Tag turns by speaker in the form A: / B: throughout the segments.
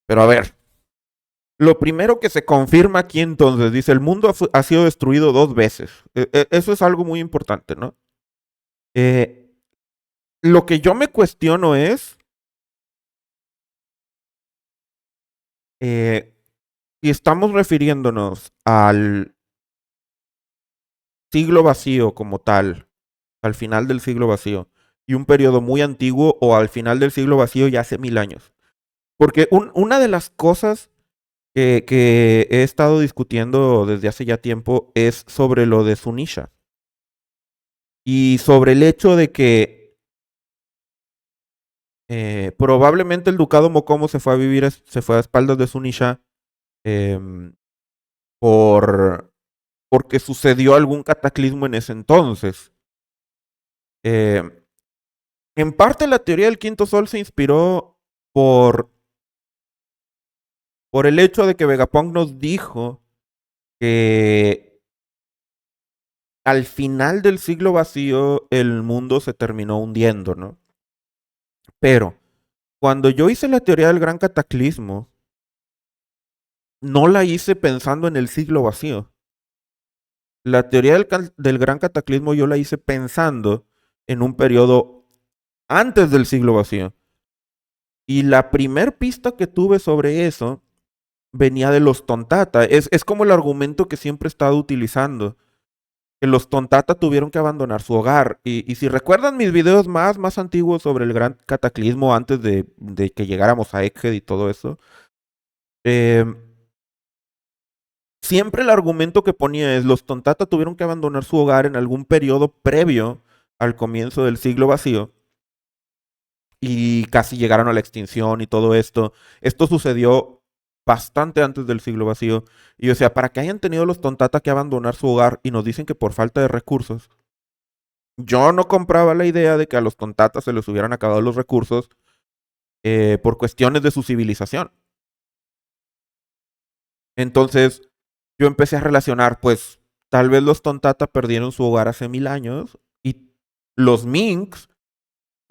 A: Pero a ver, lo primero que se confirma aquí entonces, dice, el mundo ha sido destruido 2 veces. Eso es algo muy importante, ¿no? Eh, lo que yo me cuestiono es eh, si estamos refiriéndonos al siglo vacío como tal, al final del siglo vacío, y un periodo muy antiguo o al final del siglo vacío ya hace 1000 años. Porque una de las cosas que he estado discutiendo desde hace ya tiempo es sobre lo de Sunisha y sobre el hecho de que probablemente el ducado Mokomo se fue a vivir, se fue a espaldas de Sunisha em, por, porque sucedió algún cataclismo en ese entonces. Em, en parte la teoría del quinto sol se inspiró por, por el hecho de que Vegapunk nos dijo que al final del siglo vacío el mundo se terminó hundiendo, ¿no? Pero cuando yo hice la teoría del gran cataclismo, no la hice pensando en el siglo vacío. La teoría del gran cataclismo yo la hice pensando en un periodo antes del siglo vacío. Y la primer pista que tuve sobre eso venía de los Tontata. Es como el argumento que siempre he estado utilizando. Que los Tontata tuvieron que abandonar su hogar. Y si recuerdan mis videos más antiguos sobre el gran cataclismo antes de que llegáramos a Egghead y todo eso, eh, siempre el argumento que ponía es los Tontata tuvieron que abandonar su hogar en algún periodo previo al comienzo del siglo vacío y casi llegaron a la extinción y todo esto. Esto sucedió bastante antes del siglo vacío. Y o sea, para que hayan tenido los Tontata que abandonar su hogar y nos dicen que por falta de recursos, yo no compraba la idea de que a los Tontata se les hubieran acabado los recursos por cuestiones de su civilización. Entonces, yo empecé a relacionar, pues, tal vez los Tontata perdieron su hogar hace 1000 años y los Minks,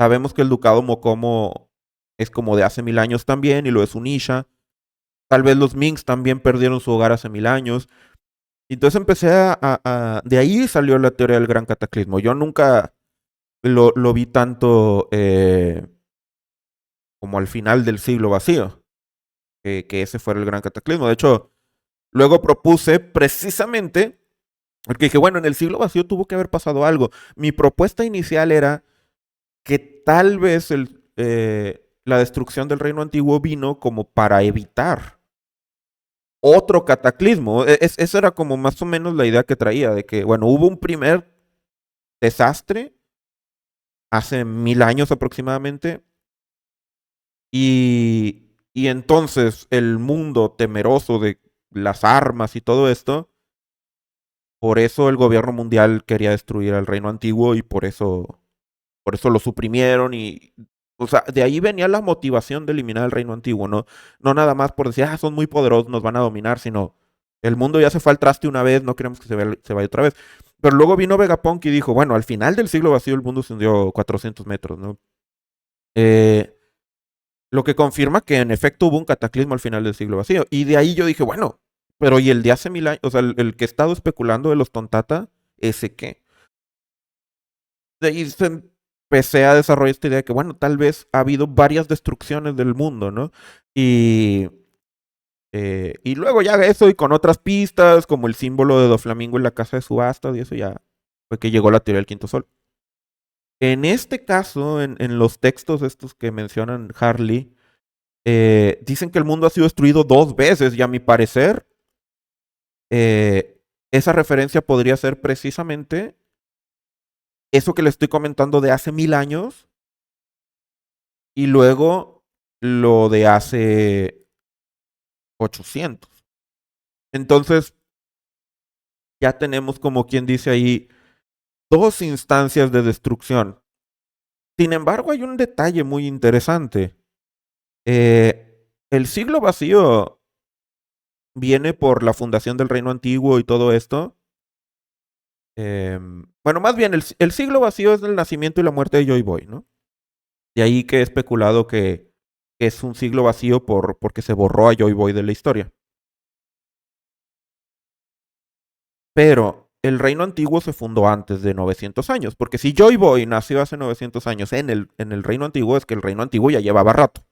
A: sabemos que el ducado Mokomo es como de hace 1000 años también y lo es Unisha. Tal vez los Minks también perdieron su hogar hace 1000 años. Y entonces empecé de ahí salió la teoría del gran cataclismo. Yo nunca lo vi tanto como al final del siglo vacío, que ese fuera el gran cataclismo. De hecho, luego propuse precisamente, porque dije, bueno, en el siglo vacío tuvo que haber pasado algo. Mi propuesta inicial era que tal vez la destrucción del reino antiguo vino como para evitar otro cataclismo. Esa era como más o menos la idea que traía, de que, bueno, hubo un primer desastre hace 1000 años aproximadamente, y entonces el mundo temeroso de las armas y todo esto, por eso el gobierno mundial quería destruir al reino antiguo y por eso lo suprimieron y, o sea, de ahí venía la motivación de eliminar el reino antiguo, ¿no? No nada más por decir, son muy poderosos, nos van a dominar, sino el mundo ya se fue al traste una vez, no queremos que se vaya otra vez. Pero luego vino Vegapunk y dijo, bueno, al final del siglo vacío el mundo se hundió 400 metros, ¿no? Eh, lo que confirma que en efecto hubo un cataclismo al final del siglo vacío. Y de ahí yo dije, bueno, pero ¿y el de hace 1000 años? O sea, el que he estado especulando de los Tontata, ¿ese qué? De ahí empecé a desarrollar esta idea de que, bueno, tal vez ha habido varias destrucciones del mundo, ¿no? Y, y luego ya eso y con otras pistas, como el símbolo de Doflamingo en la casa de subastas, y eso ya fue que llegó la teoría del quinto sol. En este caso, en los textos estos que mencionan Harley, dicen que el mundo ha sido destruido 2 veces y a mi parecer, esa referencia podría ser precisamente eso que le estoy comentando de hace 1000 años y luego lo de hace 800. Entonces, ya tenemos como quien dice ahí 2 instancias de destrucción. Sin embargo, hay un detalle muy interesante. El siglo vacío viene por la fundación del reino antiguo y todo esto. Bueno, más bien, el siglo vacío es el nacimiento y la muerte de Joy Boy, ¿no? De ahí que he especulado que es un siglo vacío porque se borró a Joy Boy de la historia. Pero el reino antiguo se fundó antes de 900 años, porque si Joy Boy nació hace 900 años en el reino antiguo, es que el reino antiguo ya llevaba rato.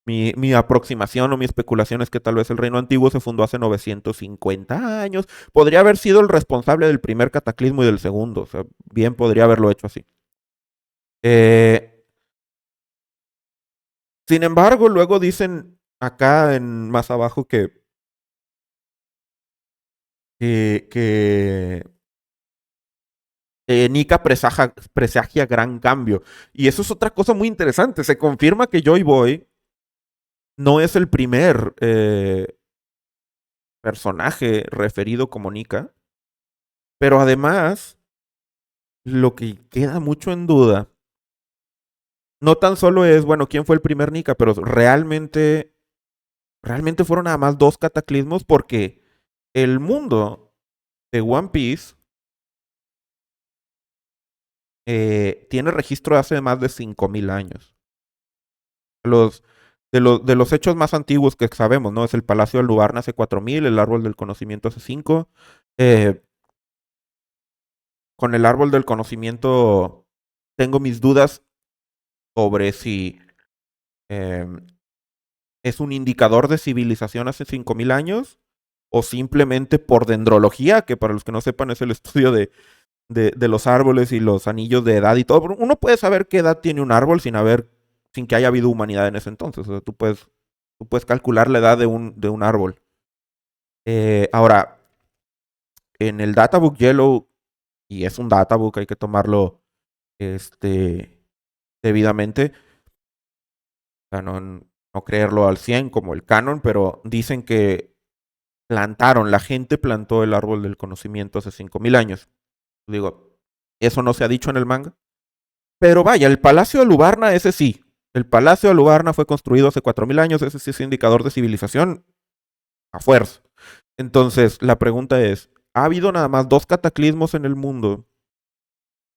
A: Mi aproximación o mi especulación es que tal vez el reino antiguo se fundó hace 950 años. Podría haber sido el responsable del primer cataclismo y del segundo. O sea, bien podría haberlo hecho así. Eh, Sin embargo, luego dicen acá más abajo que Nika presagia gran cambio. Y eso es otra cosa muy interesante. Se confirma que Joy Boy no es el primer personaje referido como Nika, pero además lo que queda mucho en duda no tan solo es, bueno, quién fue el primer Nika, pero realmente fueron nada más dos cataclismos porque el mundo de One Piece tiene registro de hace más de 5000 años. Los, de los hechos más antiguos que sabemos, ¿no? Es el Palacio de Lubarna hace 4000, el Árbol del Conocimiento hace 5. Eh, con el Árbol del Conocimiento tengo mis dudas sobre si eh, es un indicador de civilización hace 5000 años o simplemente por dendrología, que para los que no sepan es el estudio de los árboles y los anillos de edad y todo. Uno puede saber qué edad tiene un árbol sin que haya habido humanidad en ese entonces. O sea, tú puedes calcular la edad de un árbol. Ahora, en el Databook Yellow, y es un databook, hay que tomarlo este, debidamente, o sea, no creerlo al 100 como el canon, pero dicen que la gente plantó el árbol del conocimiento hace 5000 años. Digo, eso no se ha dicho en el manga. Pero vaya, el Palacio de Lubarna, ese sí. El Palacio de Lubarna fue construido hace 4000 años, ese sí es indicador de civilización a fuerza. Entonces, la pregunta es, ¿ha habido nada más dos cataclismos en el mundo?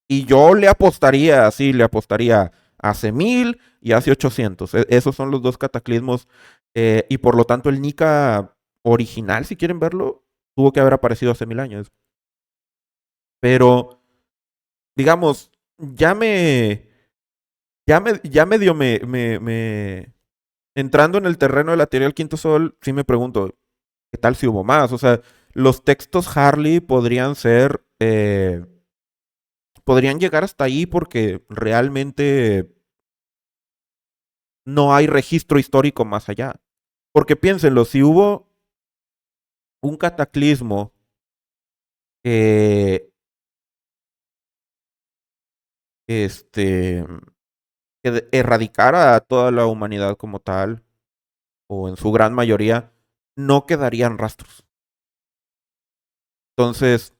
A: Y yo le apostaría hace 1000 y hace 800. Esos son los dos cataclismos. Y por lo tanto, el Nika original, si quieren verlo, tuvo que haber aparecido hace 1000 años. Pero, digamos, ya medio entrando en el terreno de la teoría del quinto sol, sí me pregunto, ¿qué tal si hubo más? O sea, los textos Harley podrían llegar hasta ahí porque realmente no hay registro histórico más allá. Porque piénsenlo, si hubo un cataclismo eh, este, que erradicara a toda la humanidad como tal, o en su gran mayoría, no quedarían rastros. Entonces,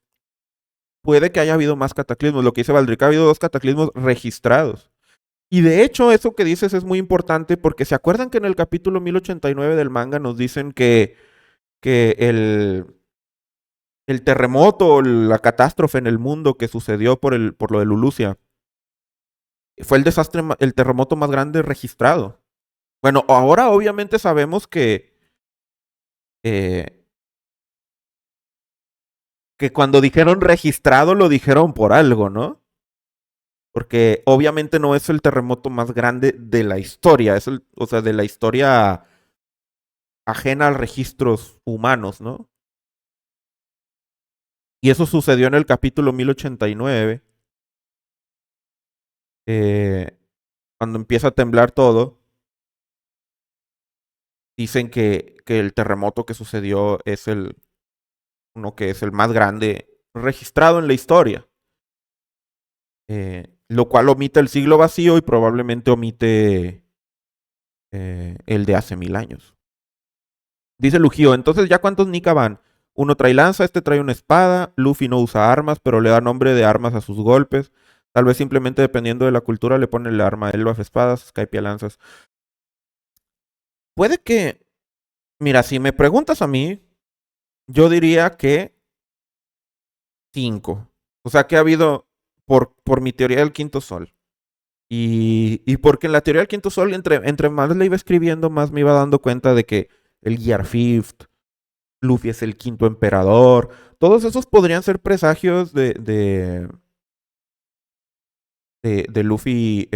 A: puede que haya habido más cataclismos. Lo que dice Valdrick, ha habido dos cataclismos registrados. Y de hecho, eso que dices es muy importante porque se acuerdan que en el capítulo 1089 del manga nos dicen que el terremoto, la catástrofe en el mundo que sucedió por lo de Lulusia, fue el terremoto más grande registrado. Bueno, ahora obviamente sabemos eh, que cuando dijeron registrado lo dijeron por algo, ¿no? Porque obviamente no es el terremoto más grande de la historia, o sea, de la historia ajena a registros humanos, ¿no? Y eso sucedió en el capítulo 1089, eh, cuando empieza a temblar todo. Dicen que el terremoto que sucedió es uno que es el más grande registrado en la historia. Lo cual omite el siglo vacío y probablemente omite el de hace 1000 años. Dice Lujío, entonces ya cuántos Nika van. Uno trae lanza, este trae una espada, Luffy no usa armas, pero le da nombre de armas a sus golpes. Tal vez simplemente dependiendo de la cultura le pone el arma Elbaf espadas, Skypiea lanzas. Puede que, mira, si me preguntas a mí, yo diría que 5. O sea que ha habido, por mi teoría del quinto sol, Y porque en la teoría del quinto sol, entre más le iba escribiendo, más me iba dando cuenta de que el Gear Fifth, Luffy es el quinto emperador. Todos esos podrían ser presagios de Luffy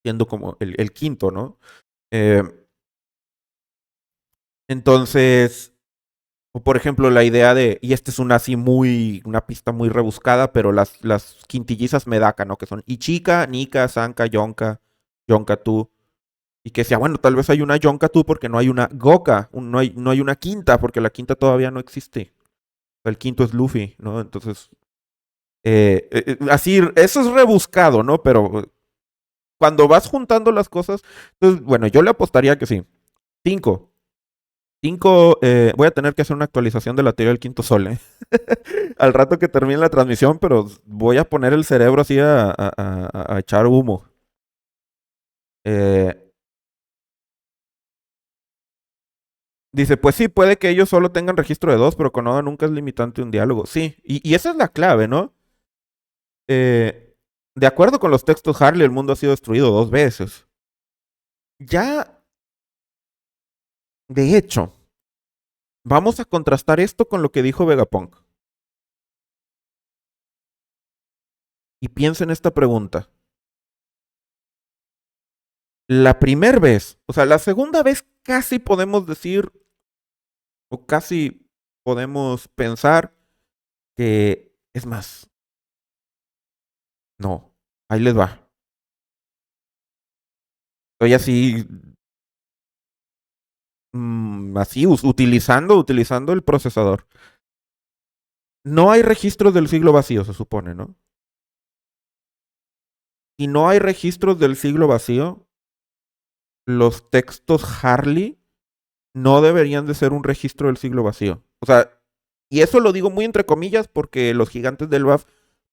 A: siendo como el quinto, ¿no? Eh, entonces, o por ejemplo, la idea de, y esta es una pista muy rebuscada, pero las quintillizas Medaka, ¿no? Que son Ichika, Nika, Sanka, Yonka, Yonka-tu. Y que sea, bueno, tal vez hay una Yonka-tu porque no hay una Goka, no hay una quinta, porque la quinta todavía no existe. El quinto es Luffy, ¿no? Entonces, así, eso es rebuscado, ¿no? Pero cuando vas juntando las cosas, entonces, bueno, yo le apostaría que sí. Cinco. Cinco, voy a tener que hacer una actualización de la teoría del quinto sol, ¿eh? Al rato que termine la transmisión, pero voy a poner el cerebro así a echar humo. Eh, dice, pues sí, puede que ellos solo tengan registro de dos, pero Konoha nunca es limitante un diálogo. Sí, y esa es la clave, ¿no? Eh, de acuerdo con los textos Harley, el mundo ha sido destruido dos veces. Ya, de hecho, vamos a contrastar esto con lo que dijo Vegapunk. Y piensa en esta pregunta. La primera vez, o sea, la segunda vez casi podemos decir, o casi podemos pensar que es más. No, ahí les va. Estoy así, así, utilizando el procesador. No hay registros del siglo vacío, se supone, ¿no? Y no hay registros del siglo vacío. Los textos Harley no deberían de ser un registro del siglo vacío. O sea, y eso lo digo muy entre comillas porque los gigantes del BAF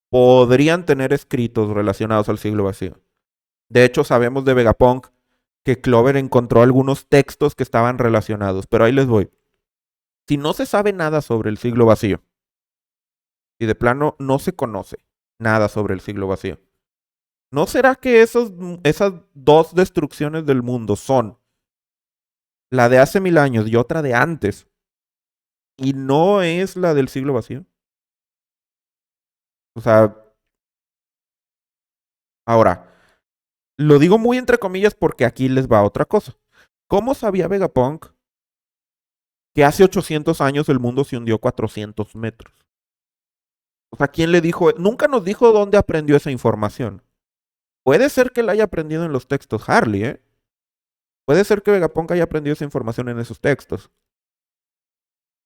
A: podrían tener escritos relacionados al siglo vacío. De hecho, sabemos de Vegapunk que Clover encontró algunos textos que estaban relacionados, pero ahí les voy. Si no se sabe nada sobre el siglo vacío, y de plano no se conoce nada sobre el siglo vacío, ¿no será que esas dos destrucciones del mundo son la de hace 1000 años y otra de antes, y no es la del siglo vacío? O sea, ahora, lo digo muy entre comillas porque aquí les va otra cosa. ¿Cómo sabía Vegapunk que hace 800 años el mundo se hundió 400 metros? O sea, ¿quién le dijo? Nunca nos dijo dónde aprendió esa información. Puede ser que la haya aprendido en los textos Harley, ¿eh? Puede ser que Vegapunk haya aprendido esa información en esos textos.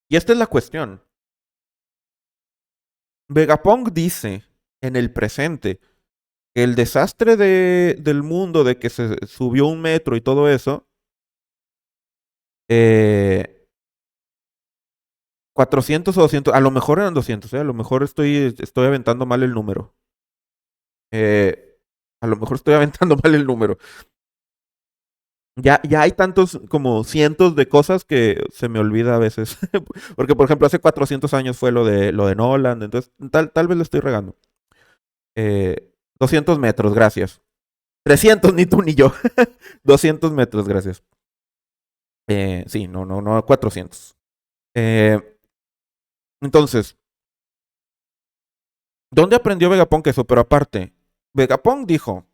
A: Y esta es la cuestión. Vegapunk dice en el presente que el desastre del mundo, de que se subió un metro y todo eso, eh, 400 o 200, a lo mejor eran 200, a lo mejor estoy aventando mal el número. Eh, a lo mejor estoy aventando mal el número. Ya hay tantos como cientos de cosas que se me olvida a veces. Porque, por ejemplo, hace 400 años fue lo de Nolan, entonces tal vez le estoy regando. 200 metros, gracias. 300, ni tú ni yo. 200 metros, gracias. Sí, no, 400. Eh, entonces, ¿dónde aprendió Vegapunk eso? Pero aparte, Vegapunk dijo,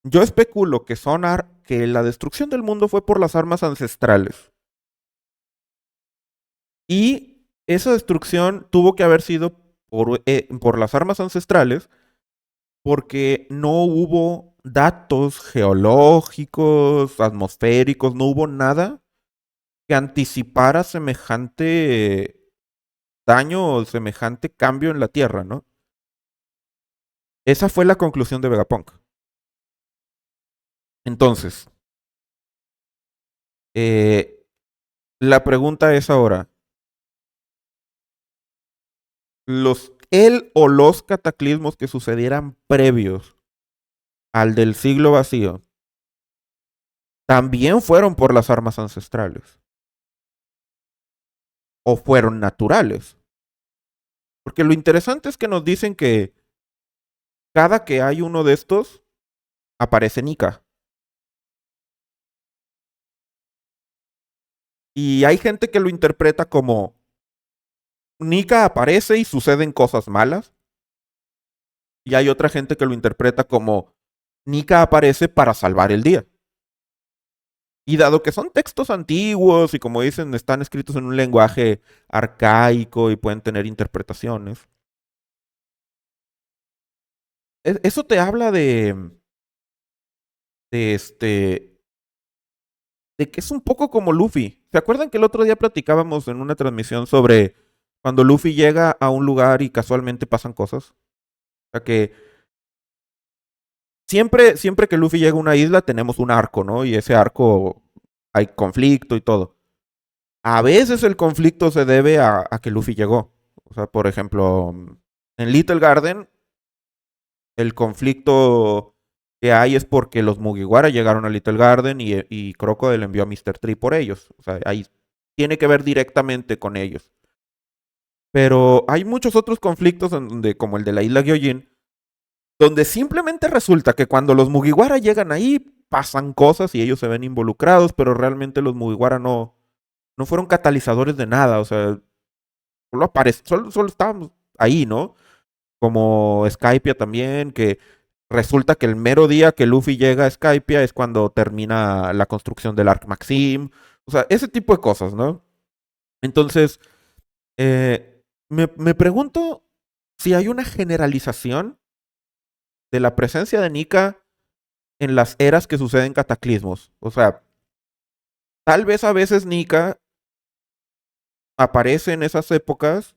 A: yo especulo que que la destrucción del mundo fue por las armas ancestrales. Y esa destrucción tuvo que haber sido por las armas ancestrales porque no hubo datos geológicos, atmosféricos, no hubo nada que anticipara semejante daño o semejante cambio en la Tierra, ¿no? Esa fue la conclusión de Vegapunk. Entonces, eh, la pregunta es ahora, ¿el o los cataclismos que sucedieran previos al del siglo vacío también fueron por las armas ancestrales o fueron naturales? Porque lo interesante es que nos dicen que cada que hay uno de estos, aparece Nika. Y hay gente que lo interpreta como Nika aparece y suceden cosas malas. Y hay otra gente que lo interpreta como Nika aparece para salvar el día. Y dado que son textos antiguos y como dicen, están escritos en un lenguaje arcaico y pueden tener interpretaciones, eso te habla de de que es un poco como Luffy. ¿Se acuerdan que el otro día platicábamos en una transmisión sobre cuando Luffy llega a un lugar y casualmente pasan cosas? O sea que siempre que Luffy llega a una isla tenemos un arco, ¿no? Y ese arco hay conflicto y todo. A veces el conflicto se debe a que Luffy llegó. O sea, por ejemplo, en Little Garden, el conflicto que hay es porque los Mugiwara llegaron a Little Garden y Crocodile envió a Mr. Tree por ellos. O sea, ahí tiene que ver directamente con ellos. Pero hay muchos otros conflictos en donde, como el de la isla Gyojin, donde simplemente resulta que cuando los Mugiwara llegan ahí, pasan cosas y ellos se ven involucrados, pero realmente los Mugiwara no fueron catalizadores de nada. O sea, solo estábamos ahí, ¿no? Como Skypiea también, que resulta que el mero día que Luffy llega a Skypiea es cuando termina la construcción del Arc Maxim. O sea, ese tipo de cosas, ¿no? Entonces, me pregunto si hay una generalización de la presencia de Nika en las eras que suceden cataclismos. O sea, tal vez a veces Nika aparece en esas épocas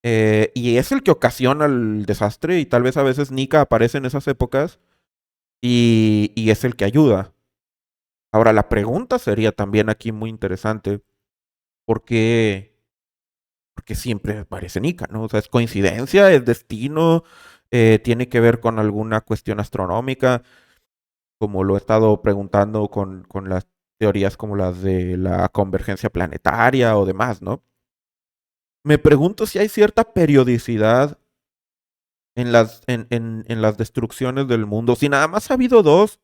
A: y es el que ocasiona el desastre y tal vez a veces Nika aparece en esas épocas y es el que ayuda. Ahora, la pregunta sería también aquí muy interesante, ¿por qué, por qué siempre aparece Nika, ¿no? O sea, ¿es coincidencia? ¿Es destino? ¿Tiene que ver con alguna cuestión astronómica? Como lo he estado preguntando con las teorías como las de la convergencia planetaria o demás, ¿no? Me pregunto si hay cierta periodicidad en las destrucciones del mundo. Si nada más ha habido dos,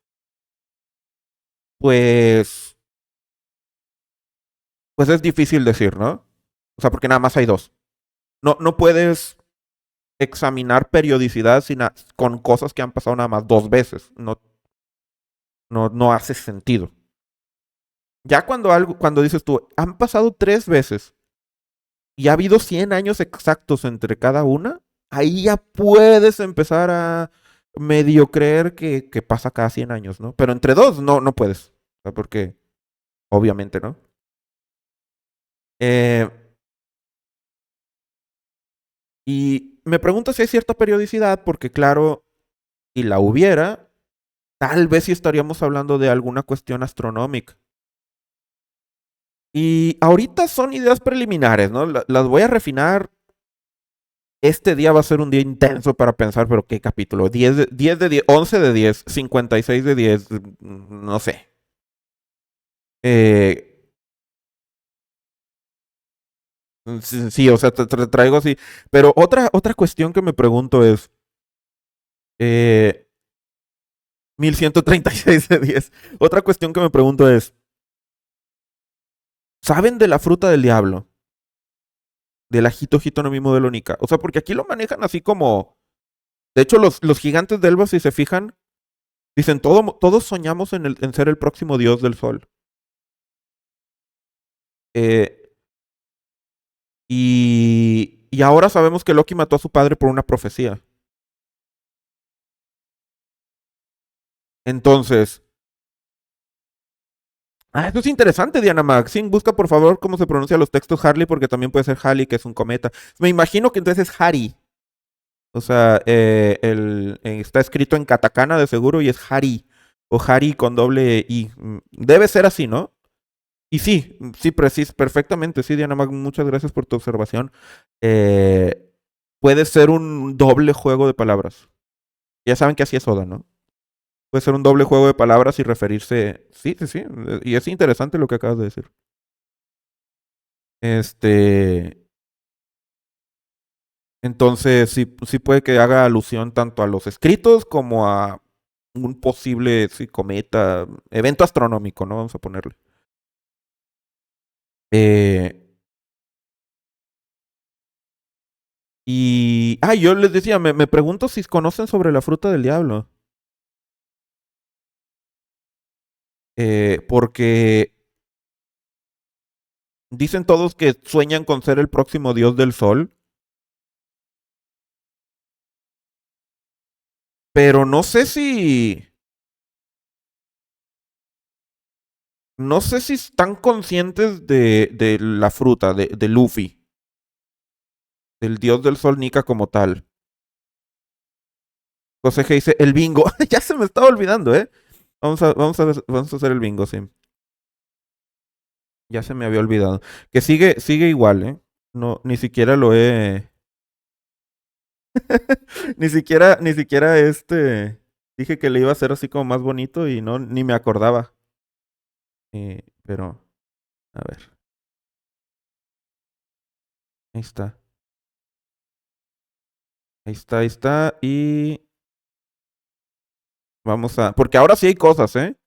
A: pues, pues es difícil decir, ¿no? O sea, porque nada más hay dos. No puedes examinar periodicidad con cosas que han pasado nada más dos veces. No hace sentido. Ya cuando dices tú, han pasado tres veces y ha habido 100 años exactos entre cada una, ahí ya puedes empezar a medio creer que pasa cada 100 años, ¿no? Pero entre dos no puedes. O sea, porque obviamente, ¿no? Eh, y me pregunto si hay cierta periodicidad, porque claro, si la hubiera, tal vez sí estaríamos hablando de alguna cuestión astronómica. Y ahorita son ideas preliminares, ¿no? Las voy a refinar. Este día va a ser un día intenso para pensar, pero ¿qué capítulo? 10 de 10, 11 de 10, 56 de 10, no sé. Eh, sí, sí, o sea, te traigo así. Pero otra cuestión que me pregunto es, eh, 1136 de 10. Otra cuestión que me pregunto es, ¿saben de la fruta del diablo? Del ajito hito no mi modelo Nika. O sea, porque aquí lo manejan así como... De hecho, los gigantes de Elba, si se fijan, dicen, todos soñamos en ser el próximo dios del sol. Eh, y ahora sabemos que Loki mató a su padre por una profecía. Entonces, esto es interesante, Diana Maxine. Busca por favor cómo se pronuncian los textos Harley, porque también puede ser Halley, que es un cometa. Me imagino que entonces es Hari. O sea, está escrito en katakana de seguro y es Hari. O Hari con doble I. Debe ser así, ¿no? Y sí, sí, perfectamente. Sí, Diana Mag, muchas gracias por tu observación. Eh, puede ser un doble juego de palabras. Ya saben que así es Oda, ¿no? Puede ser un doble juego de palabras y referirse. Sí, sí, sí. Y es interesante lo que acabas de decir. Este. Entonces, sí, sí puede que haga alusión tanto a los escritos como a un posible sí, cometa, evento astronómico, ¿no? Vamos a ponerle. Eh, yo les decía, me pregunto si conocen sobre la fruta del diablo. Porque dicen todos que sueñan con ser el próximo dios del sol, pero no sé si están conscientes de la fruta, de Luffy, del dios del sol Nika como tal. José G dice, el bingo. Ya se me estaba olvidando, ¿eh? Vamos a hacer el bingo, sí. Ya se me había olvidado. Que sigue igual, ¿eh? No, ni siquiera lo he. Ni siquiera dije que le iba a hacer así como más bonito y no, ni me acordaba. Pero, a ver. Ahí está. Ahí está, ahí está. Y vamos a. Porque ahora sí hay cosas, ¿eh?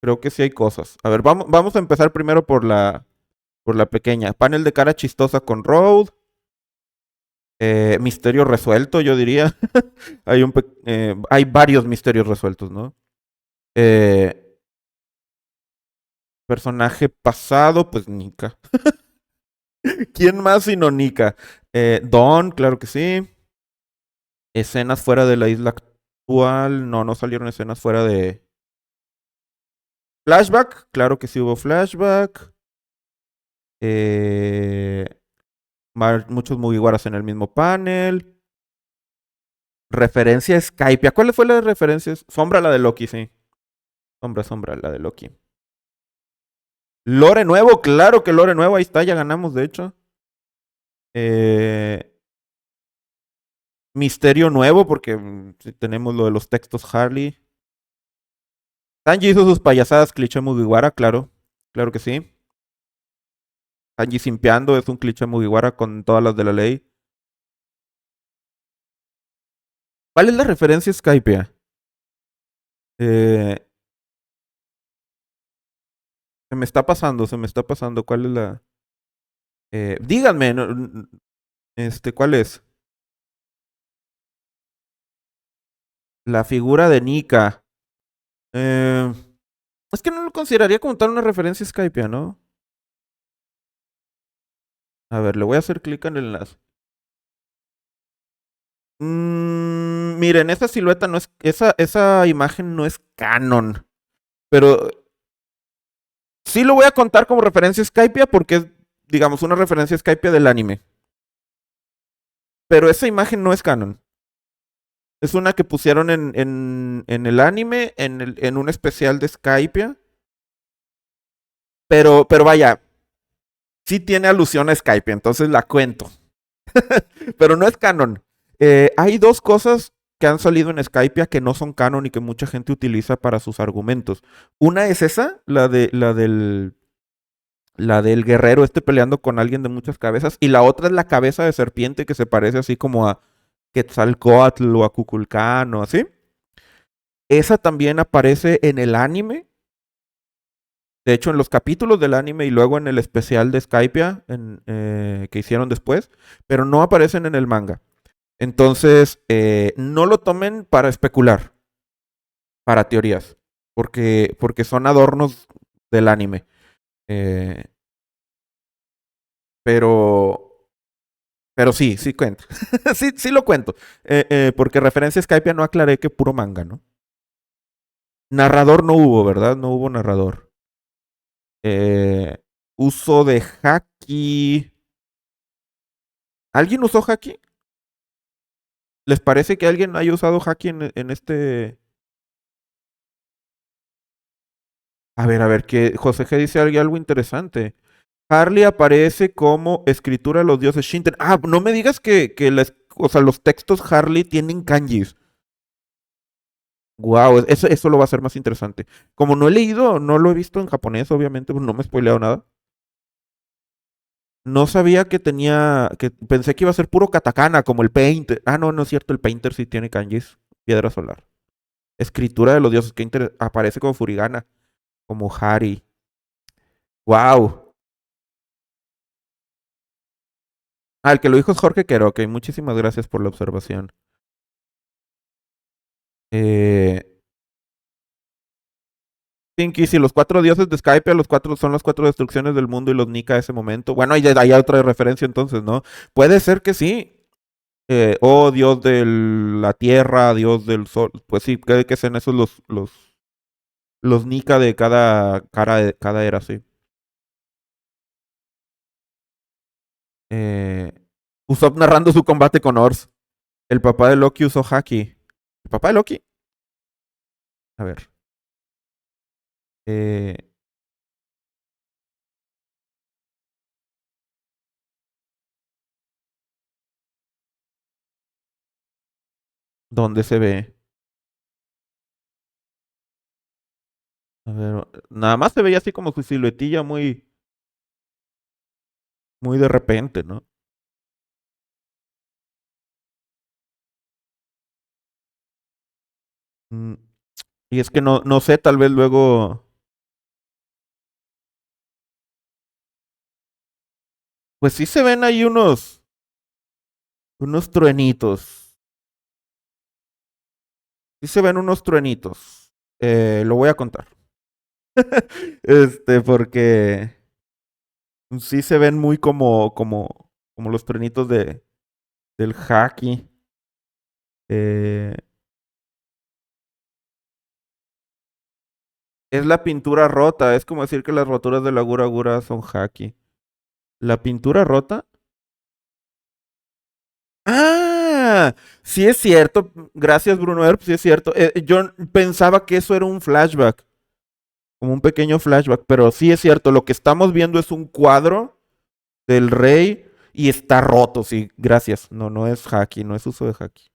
A: Creo que sí hay cosas. A ver, vamos a empezar primero por la pequeña. Panel de cara chistosa con Road. Misterio resuelto, yo diría. Hay varios misterios resueltos, ¿no? Eh, personaje pasado, pues Nika. ¿Quién más sino Nika? Dawn, claro que sí. Escenas fuera de la isla actual. No, no salieron escenas fuera de. Flashback, claro que sí hubo flashback. Eh, muchos Mugiwaras en el mismo panel. Referencia a Skype. ¿A cuál fue la referencia? Sombra, la de Loki, sí. Sombra, la de Loki. Lore nuevo, claro que Lore nuevo, ahí está, ya ganamos, de hecho. Eh, misterio nuevo, porque sí tenemos lo de los textos Harley. Sanji hizo sus payasadas cliché Mugiwara, claro. Claro que sí. Sanji simpeando es un cliché Mugiwara con todas las de la ley. ¿Cuál es la referencia Skypea? Eh, se me está pasando. ¿Cuál es la...? Díganme, ¿cuál es? La figura de Nika. Eh, es que no lo consideraría como tal una referencia Skypea, ¿no? A ver, le voy a hacer clic en el enlace. Miren, esa silueta no es. Esa imagen no es canon. Pero sí lo voy a contar como referencia Skypea porque es, digamos, una referencia Skypea del anime. Pero esa imagen no es canon. Es una que pusieron en el anime, en un especial de Skypea. Pero vaya, sí tiene alusión a Skypea, entonces la cuento. Pero no es canon. Hay dos cosas que han salido en Skypea que no son canon y que mucha gente utiliza para sus argumentos. Una es esa, la del guerrero peleando con alguien de muchas cabezas, y la otra es la cabeza de serpiente que se parece así como a Quetzalcóatl o a Kukulcán o así. Esa también aparece en el anime. De hecho, en los capítulos del anime y luego en el especial de Skypea que hicieron después, pero no aparecen en el manga. Entonces, no lo tomen para especular, para teorías, porque son adornos del anime. Eh, pero, pero sí cuento. Sí lo cuento. Porque referencia a Skype no aclaré que puro manga, ¿no? Narrador no hubo, ¿verdad? No hubo narrador. Eh, uso de Haki. ¿Alguien usó Haki? ¿Les parece que alguien haya usado Haki en este? A ver, que José G dice algo interesante. Harley aparece como escritura de los dioses Shinten. Ah, no me digas o sea, los textos Harley tienen kanjis. Wow, eso lo va a hacer más interesante. Como no he leído, no lo he visto en japonés, obviamente, pues no me he spoileado nada. No sabía que pensé que iba a ser puro katakana, como el Painter. Ah, no, no es cierto, el Painter sí tiene kanjis. Piedra solar. Escritura de los dioses, aparece como Furigana, como Hari. ¡Wow! Ah, el que lo dijo es Jorge Quero. Ok, muchísimas gracias por la observación. Eh, Pinky, si los cuatro dioses de Skype, los cuatro son las cuatro destrucciones del mundo y los Nika a ese momento. Bueno, hay otra referencia entonces, ¿no? Puede ser que sí. Oh, Dios de la tierra, Dios del sol. Pues sí, que sean esos los Nika de cada cara de cada era, sí. Eh, Usopp narrando su combate con Ors. El papá de Loki usó Haki. ¿El papá de Loki? A ver. Eh, ¿Dónde se ve? A ver, nada más se veía así como su siluetilla muy de repente, ¿no? Mm, y es que no sé, tal vez luego. Pues sí se ven ahí unos truenitos. Sí se ven unos truenitos. Lo voy a contar. Porque sí se ven muy como los truenitos del Haki. Eh, es la pintura rota. Es como decir que las roturas de la Gura Gura son Haki. ¿La pintura rota? Ah, sí es cierto. Gracias, Bruno Erp, sí es cierto. Yo pensaba que eso era un flashback, como un pequeño flashback, pero sí es cierto. Lo que estamos viendo es un cuadro del rey y está roto, sí. Gracias. No es haki, no es uso de haki.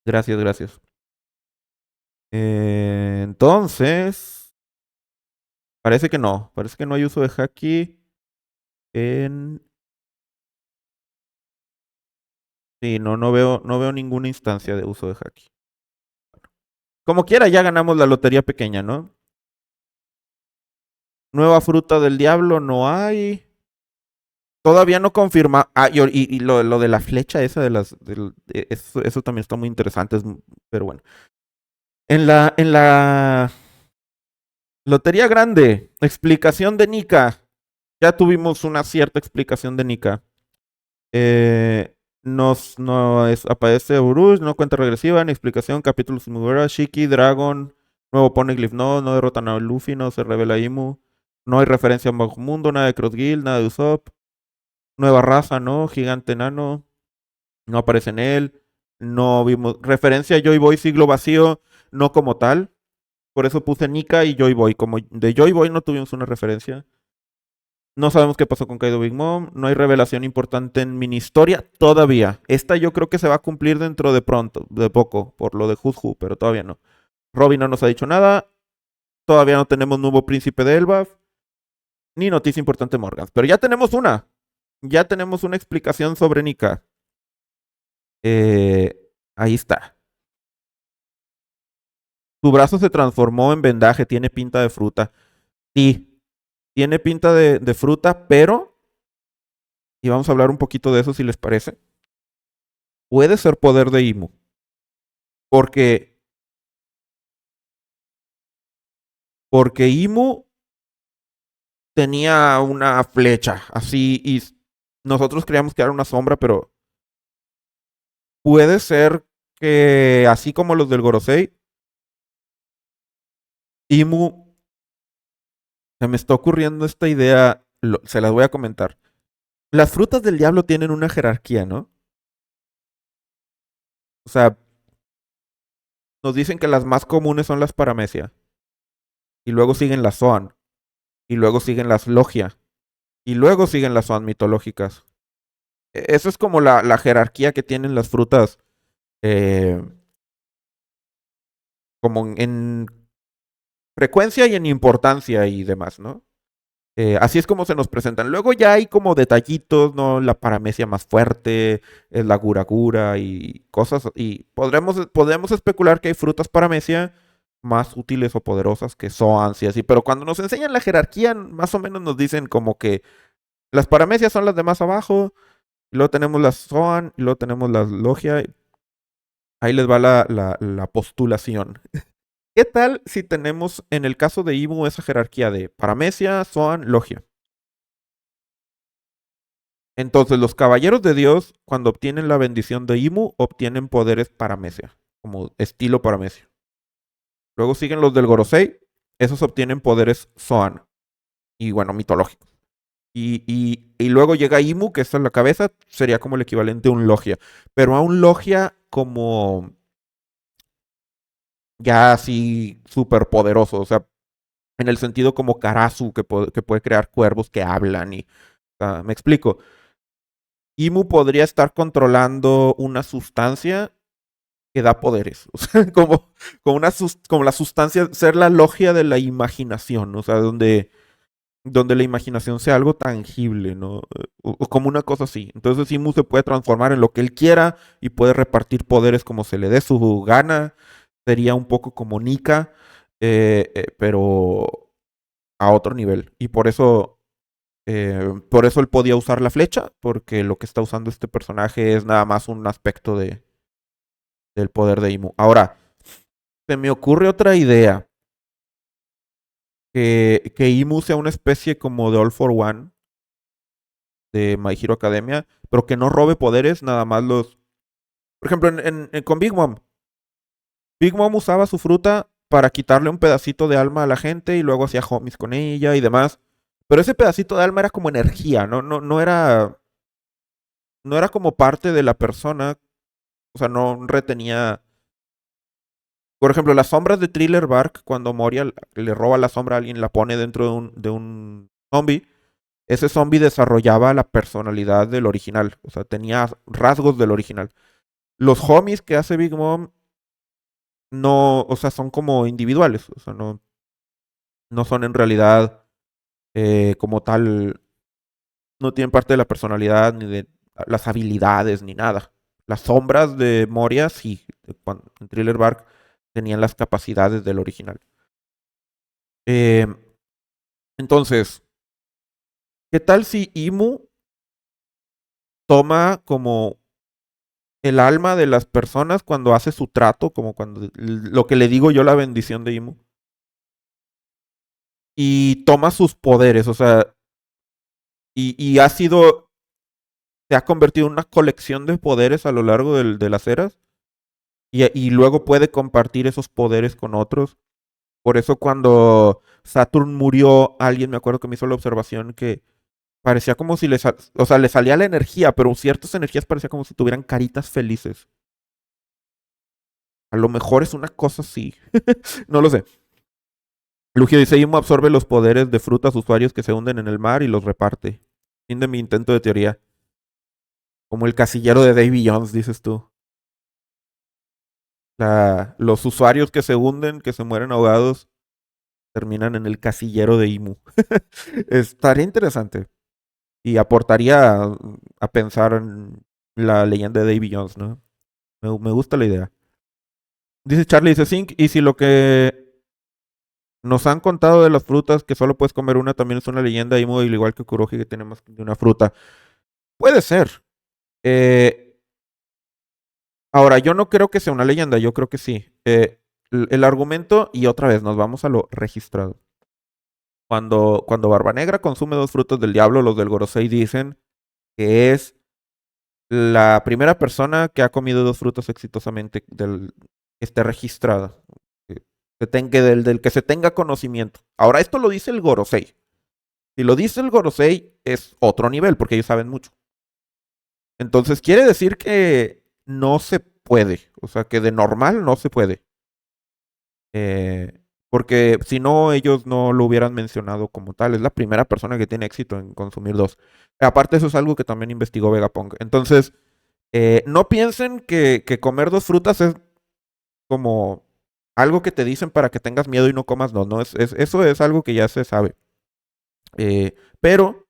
A: Gracias, gracias. Entonces, parece que no hay uso de haki en... Sí, no veo ninguna instancia de uso de haki. Como quiera, ya ganamos la lotería pequeña, ¿no? Nueva fruta del diablo no hay. Todavía no confirma. Ah, y lo de la flecha esa eso también está muy interesante. Pero bueno. En la Lotería Grande, explicación de Nika. Ya tuvimos una cierta explicación de Nika. Aparece Urush, no cuenta regresiva, ni explicación, capítulo Simugura, Shiki, Dragon, nuevo Poneglyph, no derrotan a Luffy, no se revela Imu, no hay referencia a Bajo Mundo, nada de Cross Guild, nada de Usopp, nueva raza, no, gigante enano, no aparece en él, no vimos referencia a Joy Boy siglo vacío, no como tal, por eso puse Nika y Joy Boy, como de Joy Boy no tuvimos una referencia. No sabemos qué pasó con Kaido Big Mom. No hay revelación importante en mini historia todavía. Esta yo creo que se va a cumplir dentro de pronto, de poco, por lo de Who, pero todavía no. Robin no nos ha dicho nada. Todavía no tenemos nuevo príncipe de Elbaf. Ni noticia importante de Morgan. Pero ya tenemos una. Ya tenemos una explicación sobre Nika. Ahí está. Su brazo se transformó en vendaje. Tiene pinta de fruta. Sí, tiene pinta de fruta, pero. Y vamos a hablar un poquito de eso si les parece. Puede ser poder de Imu. Porque Porque Imu tenía una flecha así y nosotros creíamos que era una sombra, pero puede ser que así como los del Gorosei, Imu, se me está ocurriendo esta idea, se las voy a comentar. Las frutas del diablo tienen una jerarquía, ¿no? O sea, nos dicen que las más comunes son las paramecia, y luego siguen las Zoan, y luego siguen las Logia, y luego siguen las Zoan mitológicas. Eso es como la jerarquía que tienen las frutas, eh, como en frecuencia y en importancia y demás, ¿no? Así es como se nos presentan. Luego ya hay como detallitos, ¿no? La paramecia más fuerte, es la guragura y cosas. Y podremos especular que hay frutas paramecia más útiles o poderosas que Zoans y así. Pero cuando nos enseñan la jerarquía, más o menos nos dicen como que las paramecias son las de más abajo, y luego tenemos las Zoan, y luego tenemos las Logia. Ahí les va la postulación. ¿Qué tal si tenemos en el caso de Imu esa jerarquía de paramecia, Zoan, Logia? Entonces, los caballeros de Dios, cuando obtienen la bendición de Imu, obtienen poderes paramecia, como estilo paramecia. Luego siguen los del Gorosei, esos obtienen poderes Zoan, y bueno, mitológicos. Y luego llega Imu, que está en la cabeza, sería como el equivalente a un Logia. Pero a un Logia como ya así súper poderoso, o sea, en el sentido como Karasu, que puede crear cuervos que hablan y... me explico. Imu podría estar controlando una sustancia que da poderes. O sea, como la sustancia, ser la logia de la imaginación, o sea, donde la imaginación sea algo tangible, ¿no? O como una cosa así. Entonces Imu se puede transformar en lo que él quiera y puede repartir poderes como se le dé su gana. Sería un poco como Nika, pero a otro nivel. Y por eso él podía usar la flecha, porque lo que está usando este personaje es nada más un aspecto del poder de Imu. Ahora, se me ocurre otra idea, que Imu sea una especie como de All for One de My Hero Academia, pero que no robe poderes, nada más los... Por ejemplo, con Big Mom. Big Mom usaba su fruta para quitarle un pedacito de alma a la gente y luego hacía homies con ella y demás. Pero ese pedacito de alma era como energía, no era como parte de la persona, o sea, no retenía. Por ejemplo, las sombras de Thriller Bark, cuando Moria le roba la sombra a alguien, la pone dentro de un zombie, ese zombie desarrollaba la personalidad del original, o sea, tenía rasgos del original. Los homies que hace Big Mom no, o sea, son como individuales, o sea, no son en realidad como tal, no tienen parte de la personalidad ni de las habilidades ni nada. Las sombras de Moria sí, en Thriller Bark tenían las capacidades del original. Eh, entonces, ¿qué tal si Imu toma como el alma de las personas cuando hace su trato, como cuando lo que le digo yo, la bendición de Imu, y toma sus poderes, o sea, y se ha convertido en una colección de poderes a lo largo de las eras, y luego puede compartir esos poderes con otros. Por eso cuando Saturn murió, alguien me acuerdo que me hizo la observación que parecía como si o sea, le salía la energía, pero ciertas energías parecía como si tuvieran caritas felices. A lo mejor es una cosa así. No lo sé. Lugio dice, Imo absorbe los poderes de frutas usuarios que se hunden en el mar y los reparte. Fin de mi intento de teoría. Como el casillero de Davy Jones, dices tú. Los usuarios que se hunden, que se mueren ahogados, terminan en el casillero de Imu. Estaría interesante. Y aportaría a pensar en la leyenda de Davy Jones, ¿no? Me gusta la idea. Dice Charlie, dice Zinc, y si lo que nos han contado de las frutas, que solo puedes comer una, también es una leyenda, Imo, al igual que Kuroji, que tiene más de una fruta. Puede ser. Eh, Ahora, yo no creo que sea una leyenda, yo creo que sí. El argumento, y otra vez, nos vamos a lo registrado. Cuando Barba Negra consume dos frutos del diablo, los del Gorosei dicen que es la primera persona que ha comido dos frutos exitosamente que esté registrada. Del que se tenga conocimiento. Ahora, esto lo dice el Gorosei. Si lo dice el Gorosei, es otro nivel, porque ellos saben mucho. Entonces, quiere decir que no se puede. O sea, que de normal no se puede. Eh, Porque si no, ellos no lo hubieran mencionado como tal. Es la primera persona que tiene éxito en consumir dos. Aparte, eso es algo que también investigó Vegapunk. Entonces, no piensen que comer dos frutas es como algo que te dicen para que tengas miedo y no comas dos. No, eso es algo que ya se sabe. Pero,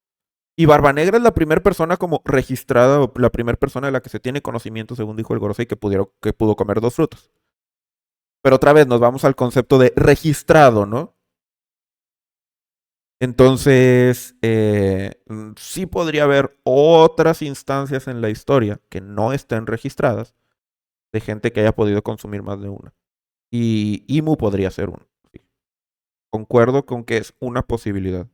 A: y Barba Negra es la primera persona como registrada, o la primera persona de la que se tiene conocimiento, según dijo el Gorosei, que pudo comer dos frutas. Pero otra vez nos vamos al concepto de registrado, ¿no? Entonces, sí podría haber otras instancias en la historia que no estén registradas de gente que haya podido consumir más de una. Y Imu podría ser uno. Sí. Concuerdo con que es una posibilidad.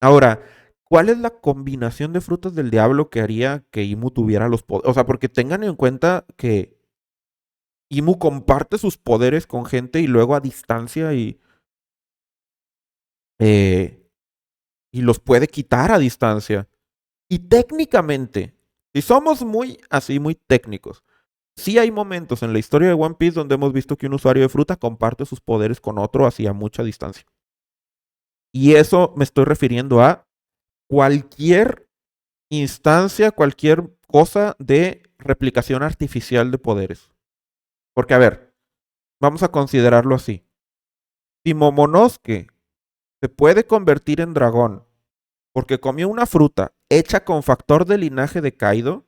A: Ahora, ¿cuál es la combinación de frutas del diablo que haría que Imu tuviera los poderes? O sea, porque tengan en cuenta que Imu comparte sus poderes con gente y luego a distancia eh, y los puede quitar a distancia. Y técnicamente, si somos muy así, muy técnicos, sí hay momentos en la historia de One Piece donde hemos visto que un usuario de fruta comparte sus poderes con otro así a mucha distancia. Y eso me estoy refiriendo a cualquier instancia, cualquier cosa de replicación artificial de poderes. Porque, a ver, vamos a considerarlo así. Si Momonosuke se puede convertir en dragón porque comió una fruta hecha con factor de linaje de Kaido,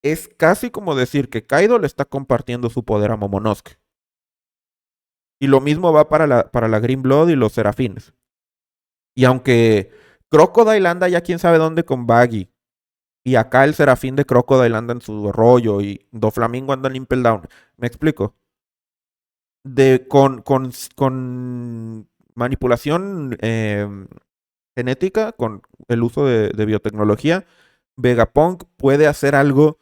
A: es casi como decir que Kaido le está compartiendo su poder a Momonosuke. Y lo mismo va para la Green Blood y los Serafines. Y aunque Crocodile anda ya quién sabe dónde con Baggy, y acá el Serafín de Crocodile anda en su rollo y Doflamingo anda en Impel Down, ¿me explico? Con manipulación genética, con el uso de biotecnología, Vegapunk puede hacer algo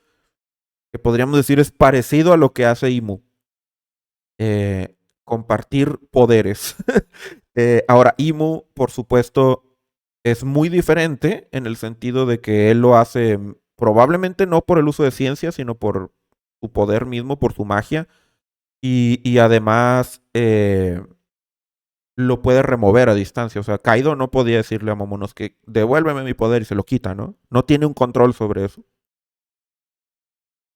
A: que podríamos decir es parecido a lo que hace Imu. Compartir poderes. Ahora, Imu, por supuesto, es muy diferente en el sentido de que él lo hace probablemente no por el uso de ciencia, sino por su poder mismo, por su magia. Y además lo puede remover a distancia. O sea, Kaido no podía decirle a Momonosuke, devuélveme mi poder y se lo quita, ¿no? No tiene un control sobre eso.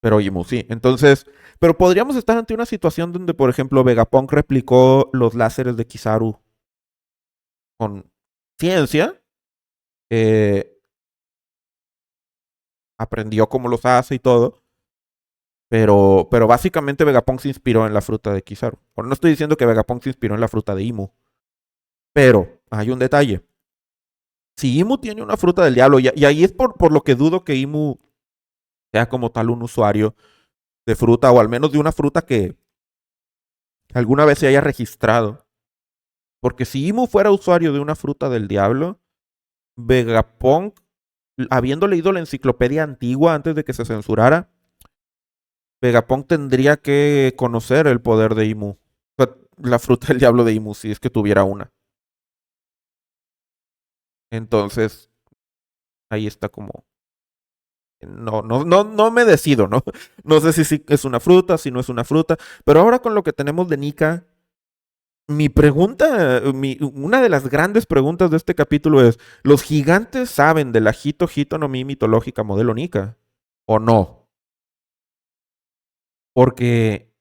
A: Pero Imu sí. Entonces, pero podríamos estar ante una situación donde, por ejemplo, Vegapunk replicó los láseres de Kizaru con ciencia, eh, aprendió cómo los hace y todo, pero básicamente Vegapunk se inspiró en la fruta de Kizaru. Bueno, no estoy diciendo que Vegapunk se inspiró en la fruta de Imu, pero hay un detalle. Si Imu tiene una fruta del diablo, y ahí es por lo que dudo que Imu sea como tal un usuario de fruta, o al menos de una fruta que alguna vez se haya registrado. Porque si Imu fuera usuario de una fruta del diablo, Vegapunk, habiendo leído la enciclopedia antigua antes de que se censurara, Vegapunk tendría que conocer el poder de Imu. O sea, la fruta del diablo de Imu, si es que tuviera una. Entonces, ahí está como. No me decido, ¿no? No sé si es una fruta, si no es una fruta. Pero ahora con lo que tenemos de Nika, mi pregunta, una de las grandes preguntas de este capítulo es: ¿los gigantes saben de la Hito Hito no Mi mitológica modelo Nika? ¿O no? Porque,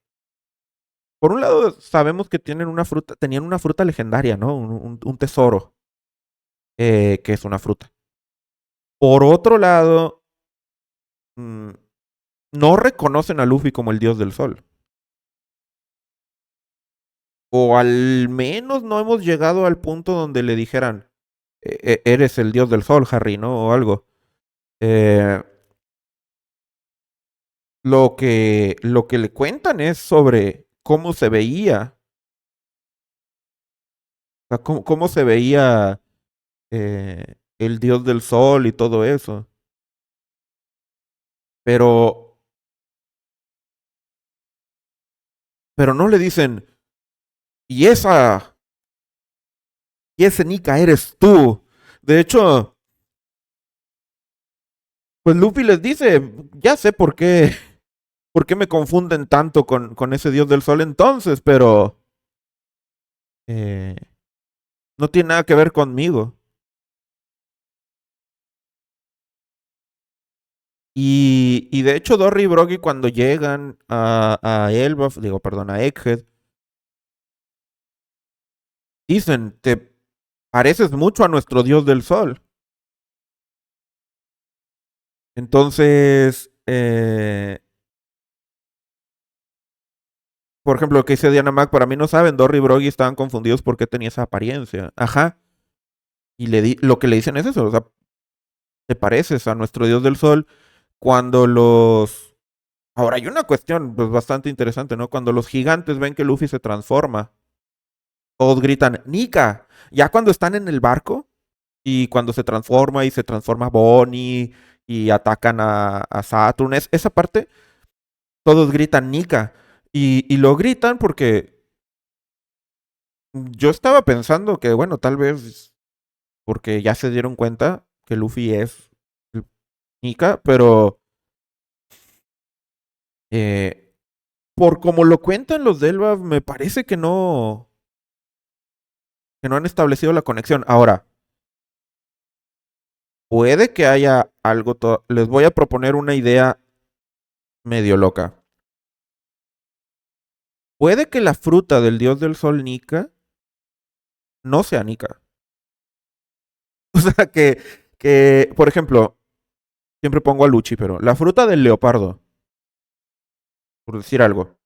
A: por un lado, sabemos que tienen una fruta, tenían una fruta legendaria, ¿no? Un tesoro, que es una fruta. Por otro lado, mm, no reconocen a Luffy como el dios del sol. O al menos no hemos llegado al punto donde le dijeran, eres el dios del sol, Harry, ¿no? O algo. Eh, lo que le cuentan es sobre cómo se veía, o sea, cómo se veía el dios del sol y todo eso. Pero, pero no le dicen, y y ese Nika eres tú. De hecho, pues Luffy les dice, ya sé por qué me confunden tanto con ese dios del sol entonces, pero eh, no tiene nada que ver conmigo. Y de hecho, Dory y Broggy cuando llegan a Elbaf, digo, perdón, a Egghead, dicen, pareces mucho a nuestro dios del sol. Entonces, por ejemplo, lo que dice Diana Mac, para mí no saben, Dory y Broggy estaban confundidos porque tenía esa apariencia. Ajá. Y lo que le dicen es eso, o sea, te pareces a nuestro dios del sol cuando los... Ahora, hay una cuestión pues, bastante interesante, ¿no? Cuando los gigantes ven que Luffy se transforma, todos gritan, ¡Nika! Ya cuando están en el barco y cuando se transforma y se transforma Bonnie y atacan a Saturn, esa parte, todos gritan Nika. Y lo gritan porque yo estaba pensando que, bueno, tal vez porque ya se dieron cuenta que Luffy es Nika, pero eh, por como lo cuentan los Delva, me parece que no han establecido la conexión. Ahora, puede que haya algo. Les voy a proponer una idea medio loca. Puede que la fruta del dios del sol Nika no sea Nika. O sea, por ejemplo, siempre pongo a Luchi, pero la fruta del leopardo, por decir algo.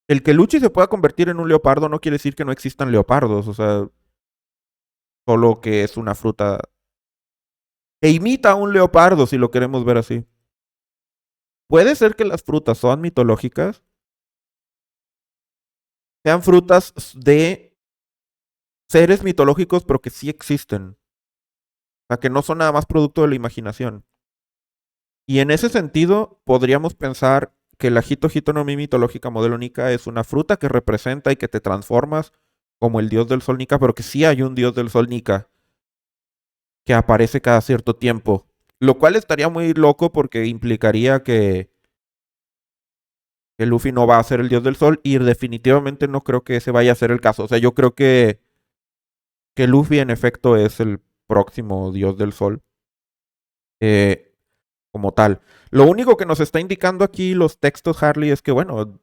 A: El que Luchi se pueda convertir en un leopardo no quiere decir que no existan leopardos. O sea, solo que es una fruta que imita a un leopardo, si lo queremos ver así. Puede ser que las frutas son mitológicas, sean frutas de seres mitológicos, pero que sí existen. O sea, que no son nada más producto de la imaginación. Y en ese sentido, podríamos pensar que la Hito Hito no Mi mitológica modelo Nika es una fruta que representa y que te transformas como el dios del sol Nika, pero que sí hay un dios del sol Nika que aparece cada cierto tiempo. Lo cual estaría muy loco porque implicaría que Luffy no va a ser el dios del sol y definitivamente no creo que ese vaya a ser el caso. O sea, yo creo que Luffy en efecto es el próximo dios del sol eh, como tal. Lo único que nos está indicando aquí los textos Harley es que, bueno,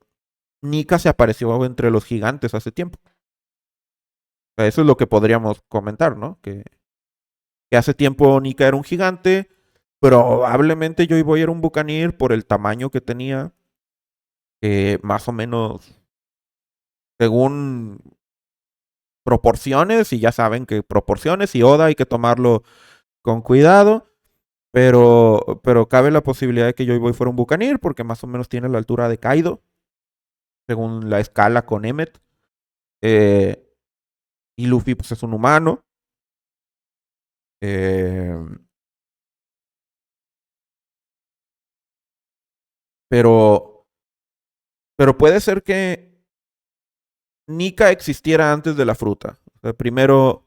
A: Nika se apareció entre los gigantes hace tiempo. O sea, eso es lo que podríamos comentar, ¿no? Que hace tiempo Nika era un gigante. Probablemente Joy Boy era un Buccaneer por el tamaño que tenía. Más o menos según proporciones. Y ya saben que proporciones y Oda hay que tomarlo con cuidado. Pero cabe la posibilidad de que Joy Boy fuera un Buccaneer porque más o menos tiene la altura de Kaido. Según la escala con Emmet. Eh, y Luffy pues es un humano. Eh, pero, pero puede ser que Nika existiera antes de la fruta. O sea, primero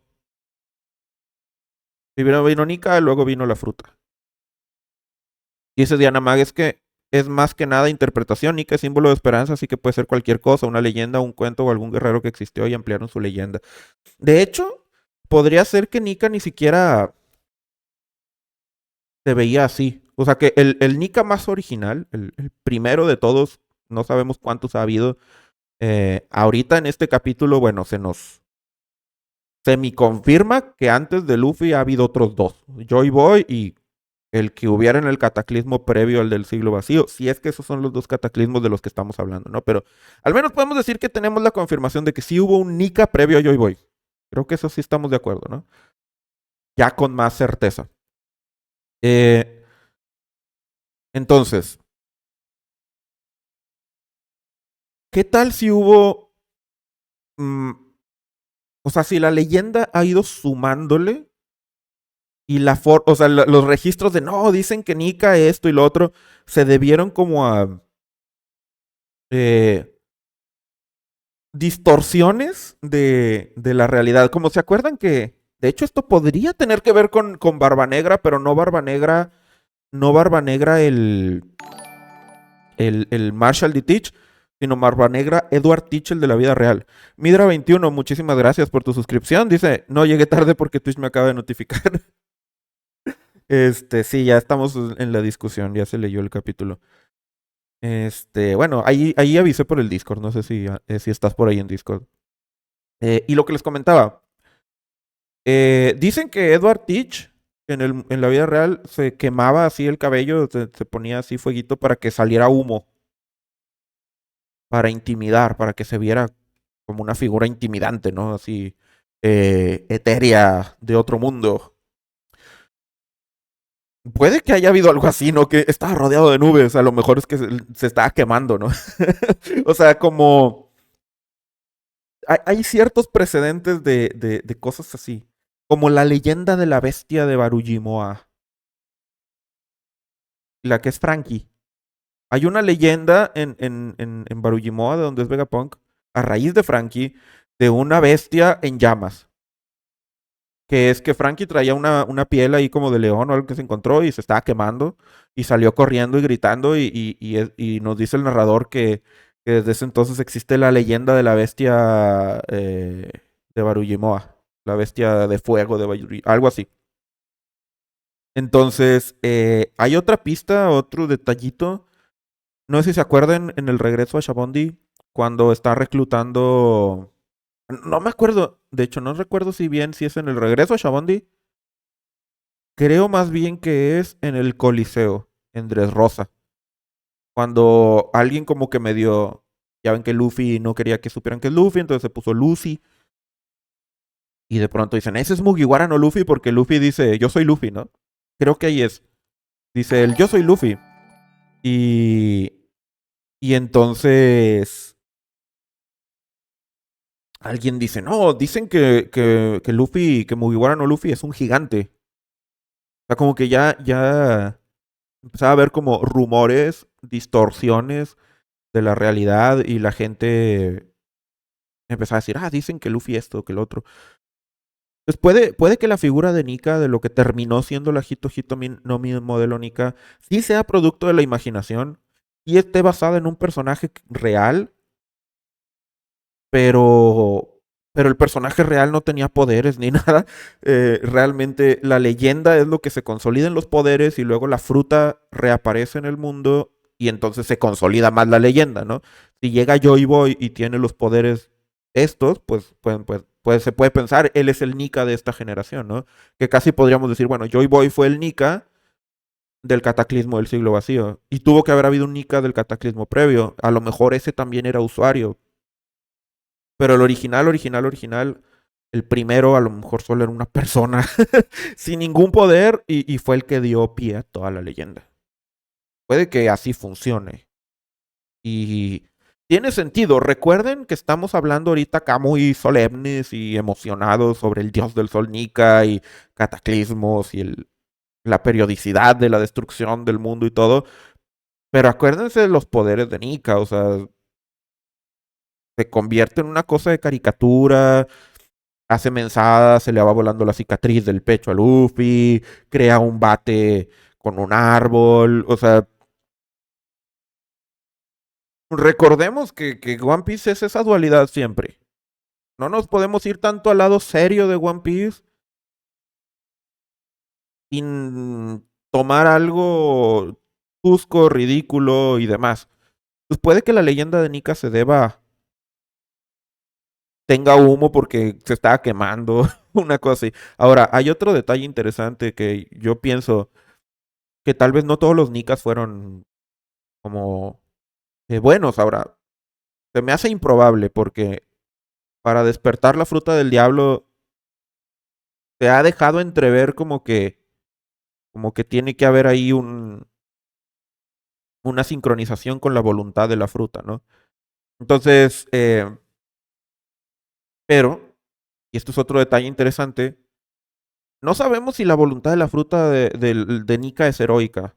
A: vino Nika, luego vino la fruta. Y ese Diana Mag es que es más que nada interpretación. Nika es símbolo de esperanza, así que puede ser cualquier cosa, una leyenda, un cuento o algún guerrero que existió y ampliaron su leyenda. De hecho, podría ser que Nika ni siquiera se veía así. O sea, que el Nika más original, el primero de todos, no sabemos cuántos ha habido. Ahorita en este capítulo, bueno, se nos semi-confirma que antes de Luffy ha habido otros dos. Joy Boy y el que hubiera en el cataclismo previo al del siglo vacío. Si es que esos son los dos cataclismos de los que estamos hablando, ¿no? Pero al menos podemos decir que tenemos la confirmación de que sí hubo un Nika previo a Joy Boy. Creo que eso sí estamos de acuerdo, ¿no? Ya con más certeza. Eh, entonces, ¿qué tal si hubo... mm, o sea, si la leyenda ha ido sumándole y o sea, los registros de no, dicen que Nika esto y lo otro, se debieron como a eh, distorsiones de la realidad. Como se acuerdan que, de hecho, esto podría tener que ver con Barba Negra, pero no Barba Negra, no Barba Negra el Marshall D. Teach, sino Barba Negra Edward Teach, el de la vida real. Midra21, muchísimas gracias por tu suscripción. Dice, no llegué tarde porque Twitch me acaba de notificar. Sí, ya estamos en la discusión, ya se leyó el capítulo. Bueno, ahí avisé por el Discord, no sé si estás por ahí en Discord. Y lo que les comentaba, Dicen que Edward Teach en la vida real se quemaba así el cabello, se ponía así fueguito para que saliera humo, para intimidar, para que se viera como una figura intimidante, ¿no? Así, etérea de otro mundo. Puede que haya habido algo así, ¿no? Que estaba rodeado de nubes, a lo mejor es que se estaba quemando, ¿no? O sea, como hay ciertos precedentes de cosas así, como la leyenda de la bestia de Barujimoa, la que es Frankie. Hay una leyenda en Barujimoa, de donde es Vegapunk, a raíz de Frankie, de una bestia en llamas. Que es que Frankie traía una piel ahí como de león o algo que se encontró y se estaba quemando y salió corriendo y gritando y nos dice el narrador que desde ese entonces existe la leyenda de la bestia de Barujimoa, la bestia de fuego de Barujimoa, algo así. Entonces, hay otra pista, otro detallito. No sé si se acuerdan en el regreso a Shabondi, cuando está reclutando. No me acuerdo, de hecho, no recuerdo si bien si es en el regreso a Shabondi. Creo más bien que es en el Coliseo, en Dressrosa. Cuando alguien como que medio. Ya ven que Luffy no quería que supieran que es Luffy, entonces se puso Lucy. Y de pronto dicen, ese es Mugiwara, no Luffy, porque Luffy dice, yo soy Luffy, ¿no? Creo que ahí es. Dice él, yo soy Luffy. Y. Y entonces. Alguien dice, no, dicen que Luffy, que Mugiwara no Luffy es un gigante. O sea, como que ya empezaba a haber como rumores, distorsiones de la realidad y la gente empezaba a decir, dicen que Luffy esto, que el otro. Pues puede que la figura de Nika, de lo que terminó siendo la Hito Hito no Mi modelo Nika, sí sea producto de la imaginación y esté basada en un personaje real, pero, pero el personaje real no tenía poderes ni nada. Realmente la leyenda es lo que se consolida en los poderes y luego la fruta reaparece en el mundo y entonces se consolida más la leyenda, ¿no? Si llega Joy Boy y tiene los poderes estos, pues se puede pensar, él es el Nika de esta generación, ¿no? Que casi podríamos decir, bueno, Joy Boy fue el Nika del cataclismo del siglo vacío y tuvo que haber habido un Nika del cataclismo previo. A lo mejor ese también era usuario, pero el original, el primero a lo mejor solo era una persona sin ningún poder y fue el que dio pie a toda la leyenda. Puede que así funcione. Y tiene sentido. Recuerden que estamos hablando ahorita acá muy solemnes y emocionados sobre el dios del sol Nika y cataclismos y la periodicidad de la destrucción del mundo y todo. Pero acuérdense de los poderes de Nika. O sea, se convierte en una cosa de caricatura, hace mensadas, se le va volando la cicatriz del pecho a Luffy, crea un bate con un árbol, o sea, recordemos que One Piece es esa dualidad siempre. No nos podemos ir tanto al lado serio de One Piece sin tomar algo chusco, ridículo y demás. Pues puede que la leyenda de Nika se deba, tenga humo porque se estaba quemando, una cosa así. Ahora, hay otro detalle interesante que yo pienso que tal vez no todos los Nikas fueron como buenos. Ahora, se me hace improbable porque para despertar la fruta del diablo se ha dejado entrever como que tiene que haber ahí una sincronización con la voluntad de la fruta, ¿no? Entonces, pero, y esto es otro detalle interesante, no sabemos si la voluntad de la fruta de Nika es heroica.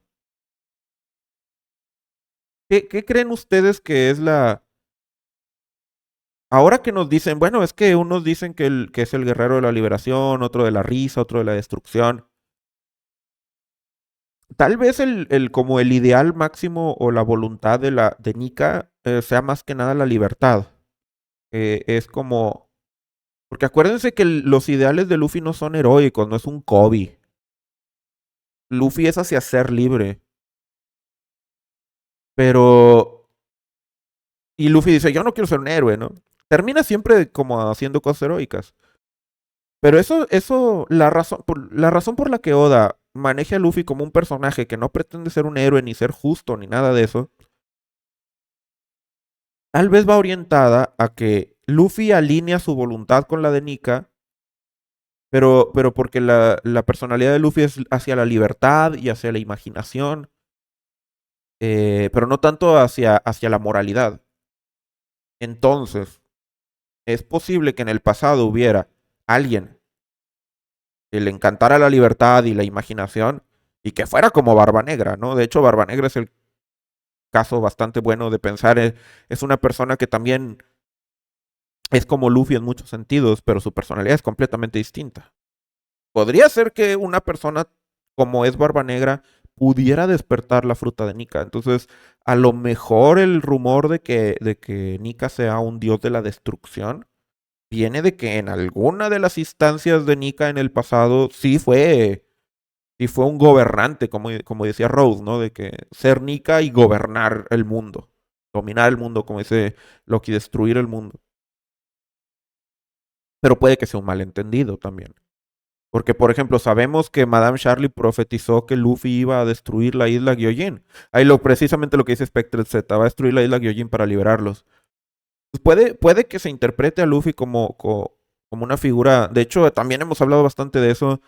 A: ¿Qué creen ustedes que es la... Ahora que nos dicen, bueno, es que unos dicen que es el guerrero de la liberación, otro de la risa, otro de la destrucción. Tal vez como el ideal máximo o la voluntad de Nika sea más que nada la libertad. Es como. Porque acuérdense que los ideales de Luffy no son heroicos, no es un Kobe. Luffy es hacia ser libre. Pero. Y Luffy dice, yo no quiero ser un héroe, ¿no? Termina siempre como haciendo cosas heroicas. Pero la razón por la que Oda maneja a Luffy como un personaje que no pretende ser un héroe, ni ser justo, ni nada de eso, tal vez va orientada a que Luffy alinea su voluntad con la de Nika, pero porque la personalidad de Luffy es hacia la libertad y hacia la imaginación, pero no tanto hacia la moralidad. Entonces, es posible que en el pasado hubiera alguien que le encantara la libertad y la imaginación y que fuera como Barba Negra, ¿no? De hecho, Barba Negra es el caso bastante bueno de pensar. Es una persona que también es como Luffy en muchos sentidos, pero su personalidad es completamente distinta. Podría ser que una persona como es Barba Negra pudiera despertar la fruta de Nika. Entonces, a lo mejor el rumor de que Nika sea un dios de la destrucción viene de que en alguna de las instancias de Nika en el pasado sí fue un gobernante, como decía Rose, ¿no? De que ser Nika y gobernar el mundo, dominar el mundo, como dice Loki, destruir el mundo. Pero puede que sea un malentendido también. Porque, por ejemplo, sabemos que Madame Charlie profetizó que Luffy iba a destruir la isla Gyojin. Ahí precisamente lo que dice Spectre Z, va a destruir la isla Gyojin para liberarlos. Pues puede que se interprete a Luffy como una figura. De hecho, también hemos hablado bastante de eso.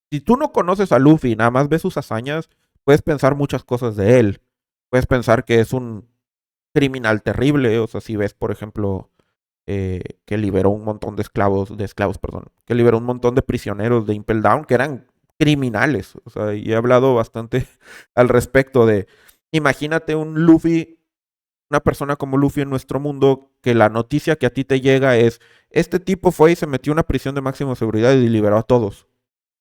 A: Si tú no conoces a Luffy y nada más ves sus hazañas, puedes pensar muchas cosas de él. Puedes pensar que es un criminal terrible. O sea, si ves, por ejemplo, que liberó un montón de esclavos, perdón, que liberó un montón de prisioneros de Impel Down que eran criminales. O sea, y he hablado bastante al respecto de, imagínate un Luffy, una persona como Luffy en nuestro mundo, que la noticia que a ti te llega es, este tipo fue y se metió a una prisión de máxima seguridad y liberó a todos.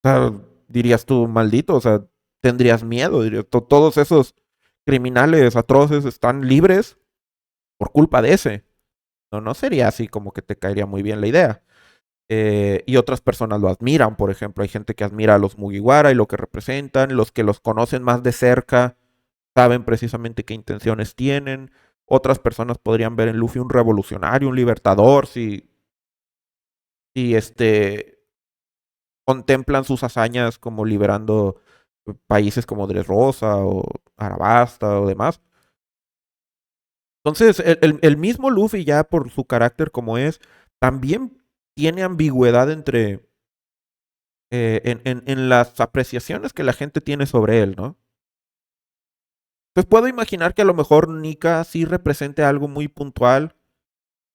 A: O sea, dirías tú, maldito, o sea, tendrías miedo, dirías, todos esos criminales atroces están libres por culpa de ese. No sería así como que te caería muy bien la idea. Y otras personas lo admiran, por ejemplo, hay gente que admira a los Mugiwara y lo que representan, los que los conocen más de cerca saben precisamente qué intenciones tienen. Otras personas podrían ver en Luffy un revolucionario, un libertador, si contemplan sus hazañas como liberando países como Dressrosa o Arabasta o demás. Entonces, el mismo Luffy, ya por su carácter como es, también tiene ambigüedad en las apreciaciones que la gente tiene sobre él, ¿no? Entonces puedo imaginar que a lo mejor Nika sí represente algo muy puntual.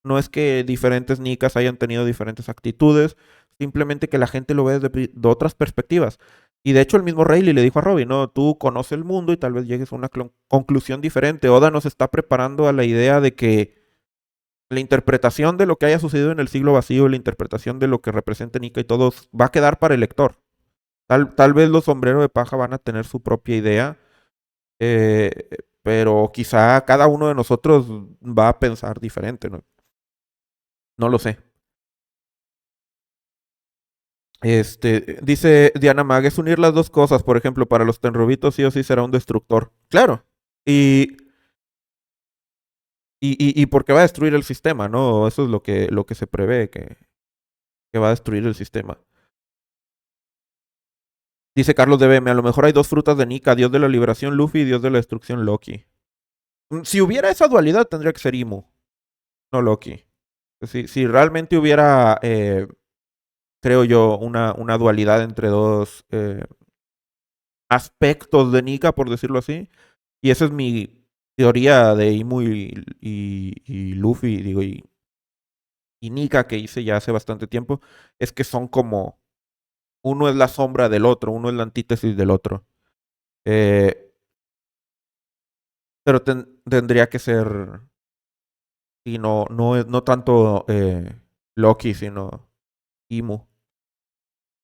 A: No es que diferentes Nikas hayan tenido diferentes actitudes, simplemente que la gente lo ve de otras perspectivas. Y de hecho el mismo Rayleigh le dijo a Robin, no, tú conoces el mundo y tal vez llegues a una conclusión diferente. Oda nos está preparando a la idea de que la interpretación de lo que haya sucedido en el siglo vacío, la interpretación de lo que representa Nika y todo, va a quedar para el lector. Tal vez los sombreros de paja van a tener su propia idea, eh, pero quizá cada uno de nosotros va a pensar diferente, ¿no? No lo sé. Dice Diana Mag, es unir las dos cosas. Por ejemplo, para los tenrobitos sí o sí será un destructor. Claro. Y, y porque va a destruir el sistema, ¿no? Eso es lo que se prevé, que va a destruir el sistema. Dice Carlos de BM, a lo mejor hay dos frutas de Nika, Dios de la liberación Luffy y Dios de la destrucción Loki. Si hubiera esa dualidad, tendría que ser Imu, no Loki. Si realmente hubiera, creo yo, una dualidad entre dos aspectos de Nika, por decirlo así, y esa es mi teoría de Imu y Luffy, digo, y Nika que hice ya hace bastante tiempo, es que son como, uno es la sombra del otro, uno es la antítesis del otro. Eh, pero tendría que ser, y no tanto Loki, sino Imu.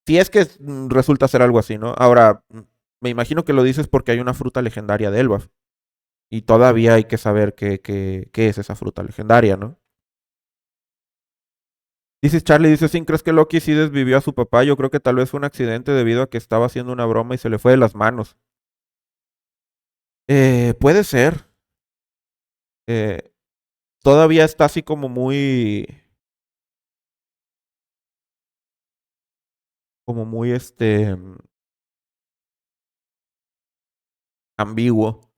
A: Si es que resulta ser algo así, ¿no? Ahora, me imagino que lo dices porque hay una fruta legendaria de Elbaf. Y todavía hay que saber qué es esa fruta legendaria, ¿no? Dices Charlie, dice, ¿sí crees que Loki sí desvivió a su papá? Yo creo que tal vez fue un accidente debido a que estaba haciendo una broma y se le fue de las manos. Puede ser. Eh, todavía está así como muy como muy ambiguo.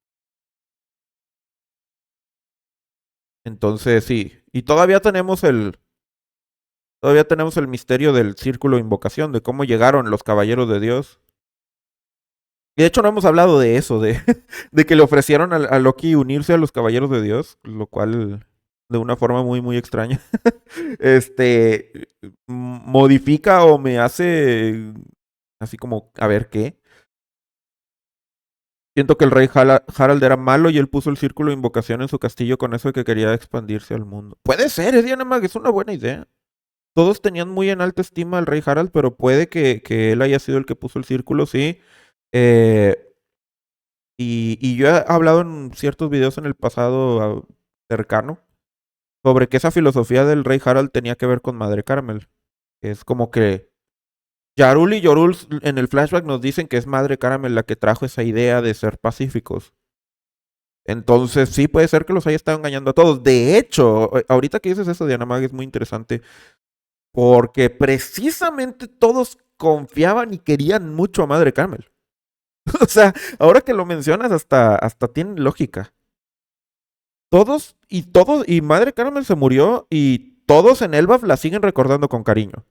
A: Entonces, sí. Y todavía tenemos el misterio del círculo de invocación, de cómo llegaron los caballeros de Dios. Y de hecho no hemos hablado de eso, de que le ofrecieron a Loki unirse a los caballeros de Dios, lo cual de una forma muy, muy extraña, modifica o me hace así como, a ver qué. Siento que el rey Harald era malo y él puso el círculo de invocación en su castillo con eso de que quería expandirse al mundo. Puede ser, es Diana Mag, es una buena idea. Todos tenían muy en alta estima al rey Harald, pero puede que él haya sido el que puso el círculo, sí. Eh, y yo he hablado en ciertos videos en el pasado cercano sobre que esa filosofía del rey Harald tenía que ver con Madre Caramel. Es como que Yarul y Yorul en el flashback nos dicen que es Madre Caramel la que trajo esa idea de ser pacíficos. Entonces, sí, puede ser que los haya estado engañando a todos. De hecho, ahorita que dices eso, Diana Mag, es muy interesante porque precisamente todos confiaban y querían mucho a Madre Caramel. O sea, ahora que lo mencionas, hasta tiene lógica. Y Madre Caramel se murió y todos en Elbaf la siguen recordando con cariño.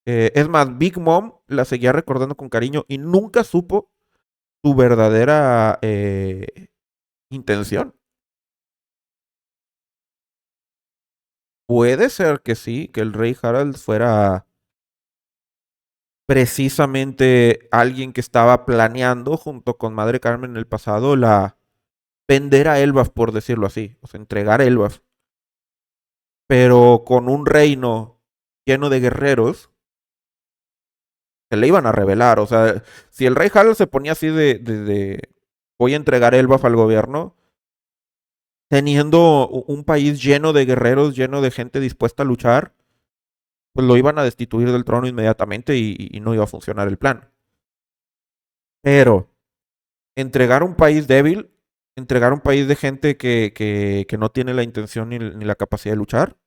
A: Es más, Big Mom la seguía recordando con cariño y nunca supo su verdadera intención. Puede ser que sí, que el rey Harald fuera precisamente alguien que estaba planeando junto con Madre Carmen en el pasado la vender a Elbaf, por decirlo así, o sea, entregar a Elbaf, pero con un reino lleno de guerreros se le iban a revelar, o sea, si el rey Harald se ponía así de voy a entregar Elbaf al gobierno, teniendo un país lleno de guerreros, lleno de gente dispuesta a luchar, pues lo iban a destituir del trono inmediatamente y no iba a funcionar el plan. Pero entregar un país débil, entregar un país de gente que no tiene la intención ni la capacidad de luchar,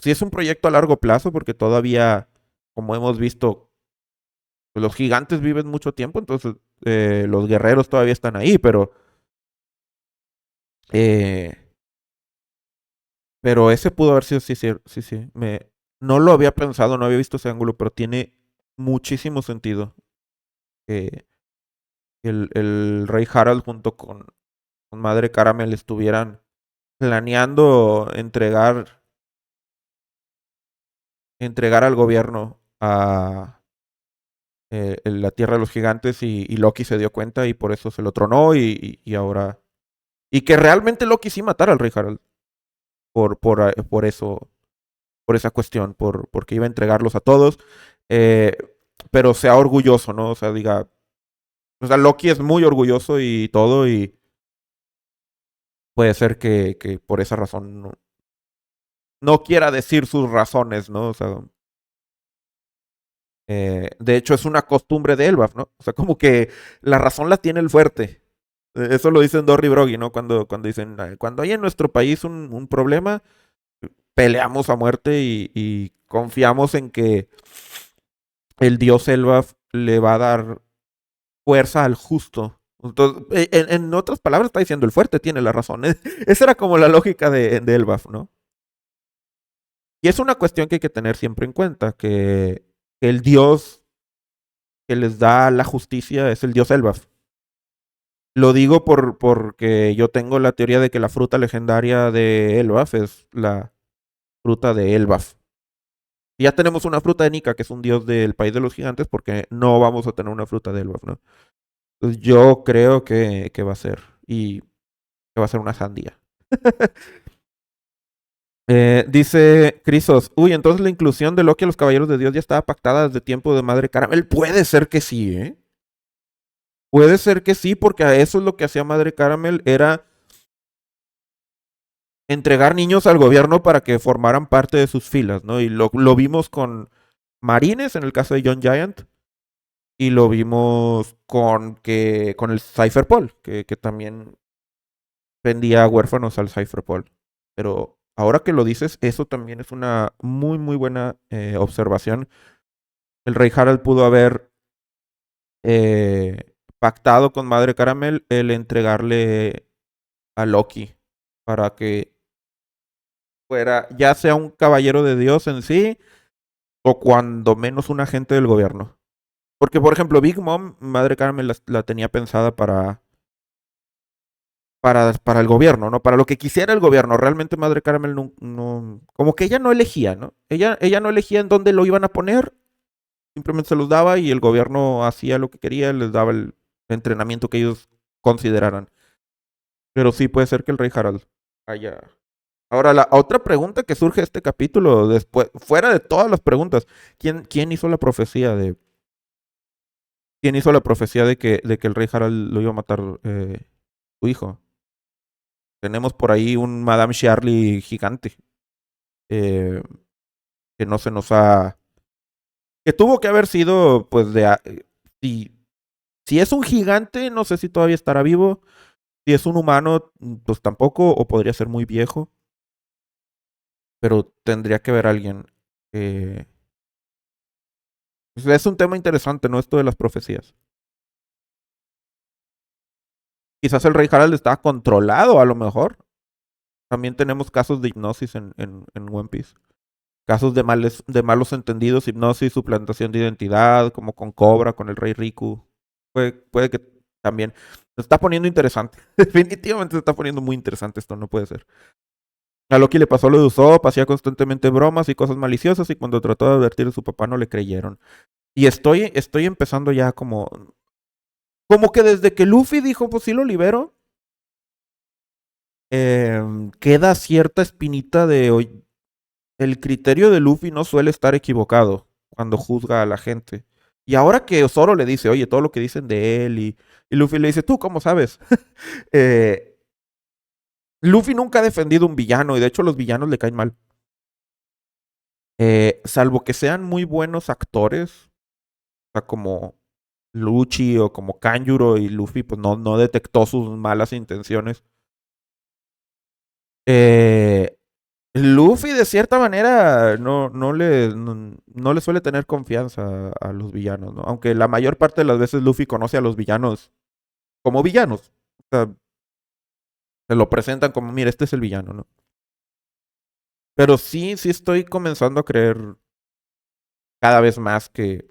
A: sí es un proyecto a largo plazo porque todavía, como hemos visto, pues los gigantes viven mucho tiempo, entonces los guerreros todavía están ahí, eh, pero ese pudo haber sido, sí, sí, sí, sí. No lo había pensado, no había visto ese ángulo, pero tiene muchísimo sentido que el rey Harald junto con Madre Caramel estuvieran planeando entregar al gobierno a la Tierra de los Gigantes y Loki se dio cuenta y por eso se lo tronó y ahora... Y que realmente Loki sí matara al rey Harald por eso, por esa cuestión, porque iba a entregarlos a todos, eh, pero sea orgulloso, ¿no? O sea, diga, o sea, Loki es muy orgulloso y todo y puede ser que por esa razón no quiera decir sus razones, ¿no? O sea, de hecho, es una costumbre de Elbaf, ¿no? O sea, como que la razón la tiene el fuerte. Eso lo dicen Dorry y Broggy, ¿no? Cuando dicen, cuando hay en nuestro país un problema, peleamos a muerte y confiamos en que el dios Elbaf le va a dar fuerza al justo. Entonces, en otras palabras, está diciendo, el fuerte tiene la razón. Esa era como la lógica de Elbaf, ¿no? Y es una cuestión que hay que tener siempre en cuenta, que el dios que les da la justicia es el dios Elbaf. Lo digo porque yo tengo la teoría de que la fruta legendaria de Elbaf es la fruta de Elbaf. Y ya tenemos una fruta de Nika, que es un dios del país de los gigantes, porque no vamos a tener una fruta de Elbaf, ¿no? Entonces yo creo que va a ser. Y que va a ser una sandía. Dice Crisos, uy, entonces la inclusión de Loki a los Caballeros de Dios ya estaba pactada desde tiempo de Madre Caramel. Puede ser que sí, ¿eh? Puede ser que sí, porque a eso es lo que hacía Madre Caramel, era entregar niños al gobierno para que formaran parte de sus filas, ¿no? Y lo vimos con Marines en el caso de John Giant y lo vimos con el Cypherpol, que también vendía huérfanos al Cypherpol. Pero ahora que lo dices, eso también es una muy, muy buena observación. El rey Harald pudo haber pactado con Madre Caramel el entregarle a Loki para que fuera ya sea un caballero de Dios en sí o cuando menos un agente del gobierno. Porque, por ejemplo, Big Mom, Madre Caramel la tenía pensada para el gobierno, ¿no? Para lo que quisiera el gobierno. Realmente Madre Caramel como que ella no elegía, ¿no? Ella no elegía en dónde lo iban a poner, simplemente se los daba y el gobierno hacía lo que quería, les daba el entrenamiento que ellos consideraran. Pero sí puede ser que el rey Harald haya. Ahora, la otra pregunta que surge de este capítulo, después, fuera de todas las preguntas, ¿quién hizo la profecía de. ¿Quién hizo la profecía de que el rey Harald lo iba a matar su hijo? Tenemos por ahí un Madame Charlie gigante eh, que no se nos ha. Que tuvo que haber sido, pues, si, si es un gigante, no sé si todavía estará vivo. Si es un humano, pues tampoco, o podría ser muy viejo. Pero tendría que haber alguien. eh, pues, es un tema interesante, ¿no? Esto de las profecías. Quizás el rey Harald estaba controlado, a lo mejor. También tenemos casos de hipnosis en One Piece. Casos de malos entendidos, hipnosis, suplantación de identidad, como con Cobra, con el rey Riku. Puede que también. Se está poniendo interesante. Definitivamente se está poniendo muy interesante esto, no puede ser. A Loki le pasó lo de Usopp, hacía constantemente bromas y cosas maliciosas y cuando trató de advertir a su papá no le creyeron. Y estoy empezando ya como que desde que Luffy dijo, pues sí lo libero, queda cierta espinita de, el criterio de Luffy no suele estar equivocado cuando juzga a la gente. Y ahora que Zoro le dice, oye, todo lo que dicen de él, y Luffy le dice, ¿tú cómo sabes? eh, Luffy nunca ha defendido un villano, y de hecho los villanos le caen mal. Salvo que sean muy buenos actores, o sea, como Lucci o como Kanjuro, y Luffy pues no detectó sus malas intenciones. Eh, Luffy de cierta manera no le suele tener confianza a los villanos, ¿no? Aunque la mayor parte de las veces Luffy conoce a los villanos como villanos. O sea, se lo presentan como, mira, este es el villano, ¿no? Pero sí estoy comenzando a creer cada vez más que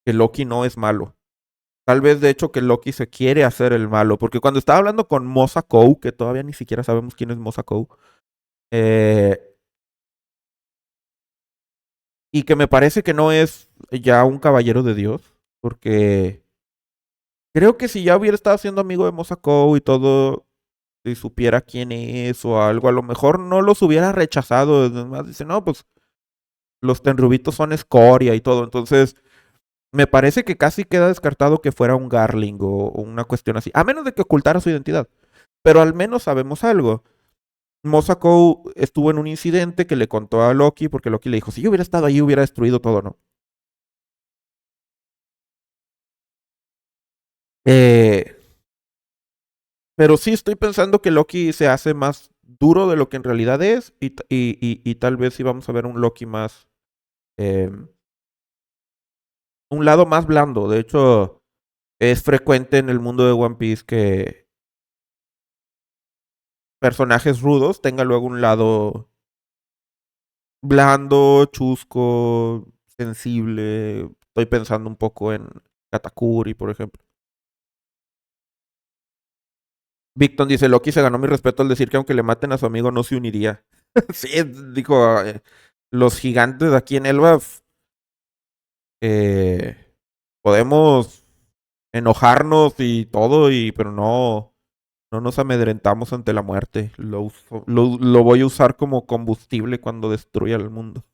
A: Loki no es malo. Tal vez de hecho que Loki se quiere hacer el malo, porque cuando estaba hablando con Mosakou, que todavía ni siquiera sabemos quién es Mosakou, eh, y que me parece que no es ya un caballero de Dios, porque creo que si ya hubiera estado siendo amigo de Mosakou y todo, si supiera quién es o algo, a lo mejor no los hubiera rechazado. Además, dice, no, pues los tenrubitos son escoria y todo. Entonces, me parece que casi queda descartado que fuera un Garling o una cuestión así, a menos de que ocultara su identidad. Pero al menos sabemos algo. Mosakou estuvo en un incidente que le contó a Loki, porque Loki le dijo, si yo hubiera estado ahí, hubiera destruido todo, ¿no? Eh, pero sí estoy pensando que Loki se hace más duro de lo que en realidad es y tal vez sí vamos a ver un Loki más, eh, un lado más blando. De hecho, es frecuente en el mundo de One Piece que personajes rudos tengan luego un lado blando, chusco, sensible. Estoy pensando un poco en Katakuri, por ejemplo. Victon dice, Loki se ganó mi respeto al decir que aunque le maten a su amigo no se uniría. Sí, dijo, los gigantes aquí en Elbaf podemos enojarnos y todo, pero no nos amedrentamos ante la muerte. Lo voy a usar como combustible cuando destruya el mundo.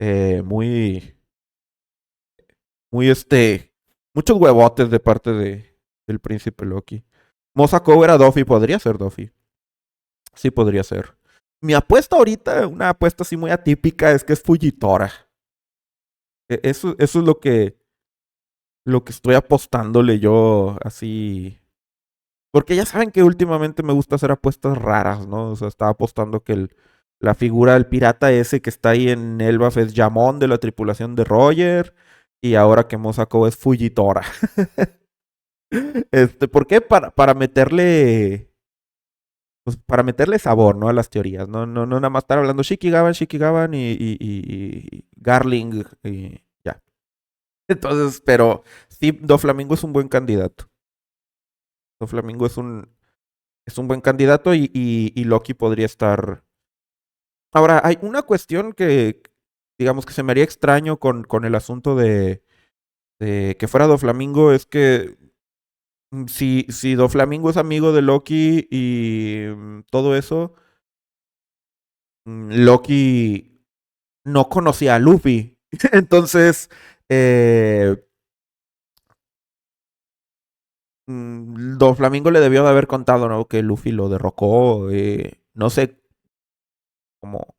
A: Muy, muy muchos huevotes de parte del príncipe Loki. Mosako era Doffy, podría ser Doffy. Sí, podría ser. Mi apuesta ahorita, una apuesta así muy atípica, es que es Fujitora. Eso es lo que estoy apostándole yo así. Porque ya saben que últimamente me gusta hacer apuestas raras, ¿no? O sea, estaba apostando que La figura del pirata ese que está ahí en Elbaf es Jamón de la tripulación de Roger. Y ahora que Mosako es Fujitora. ¿Por qué? Para meterle. Pues para meterle sabor, ¿no? A las teorías. No nada más estar hablando Shikigaban y Garling y ya. Entonces, pero sí, Doflamingo es un buen candidato. Doflamingo es un buen candidato y Loki podría estar. Ahora, hay una cuestión que, digamos, que se me haría extraño con el asunto de que fuera Doflamingo, es que si Doflamingo es amigo de Loki y todo eso, Loki no conocía a Luffy. Entonces, eh, Doflamingo le debió de haber contado, ¿no? Que Luffy lo derrocó. No sé cómo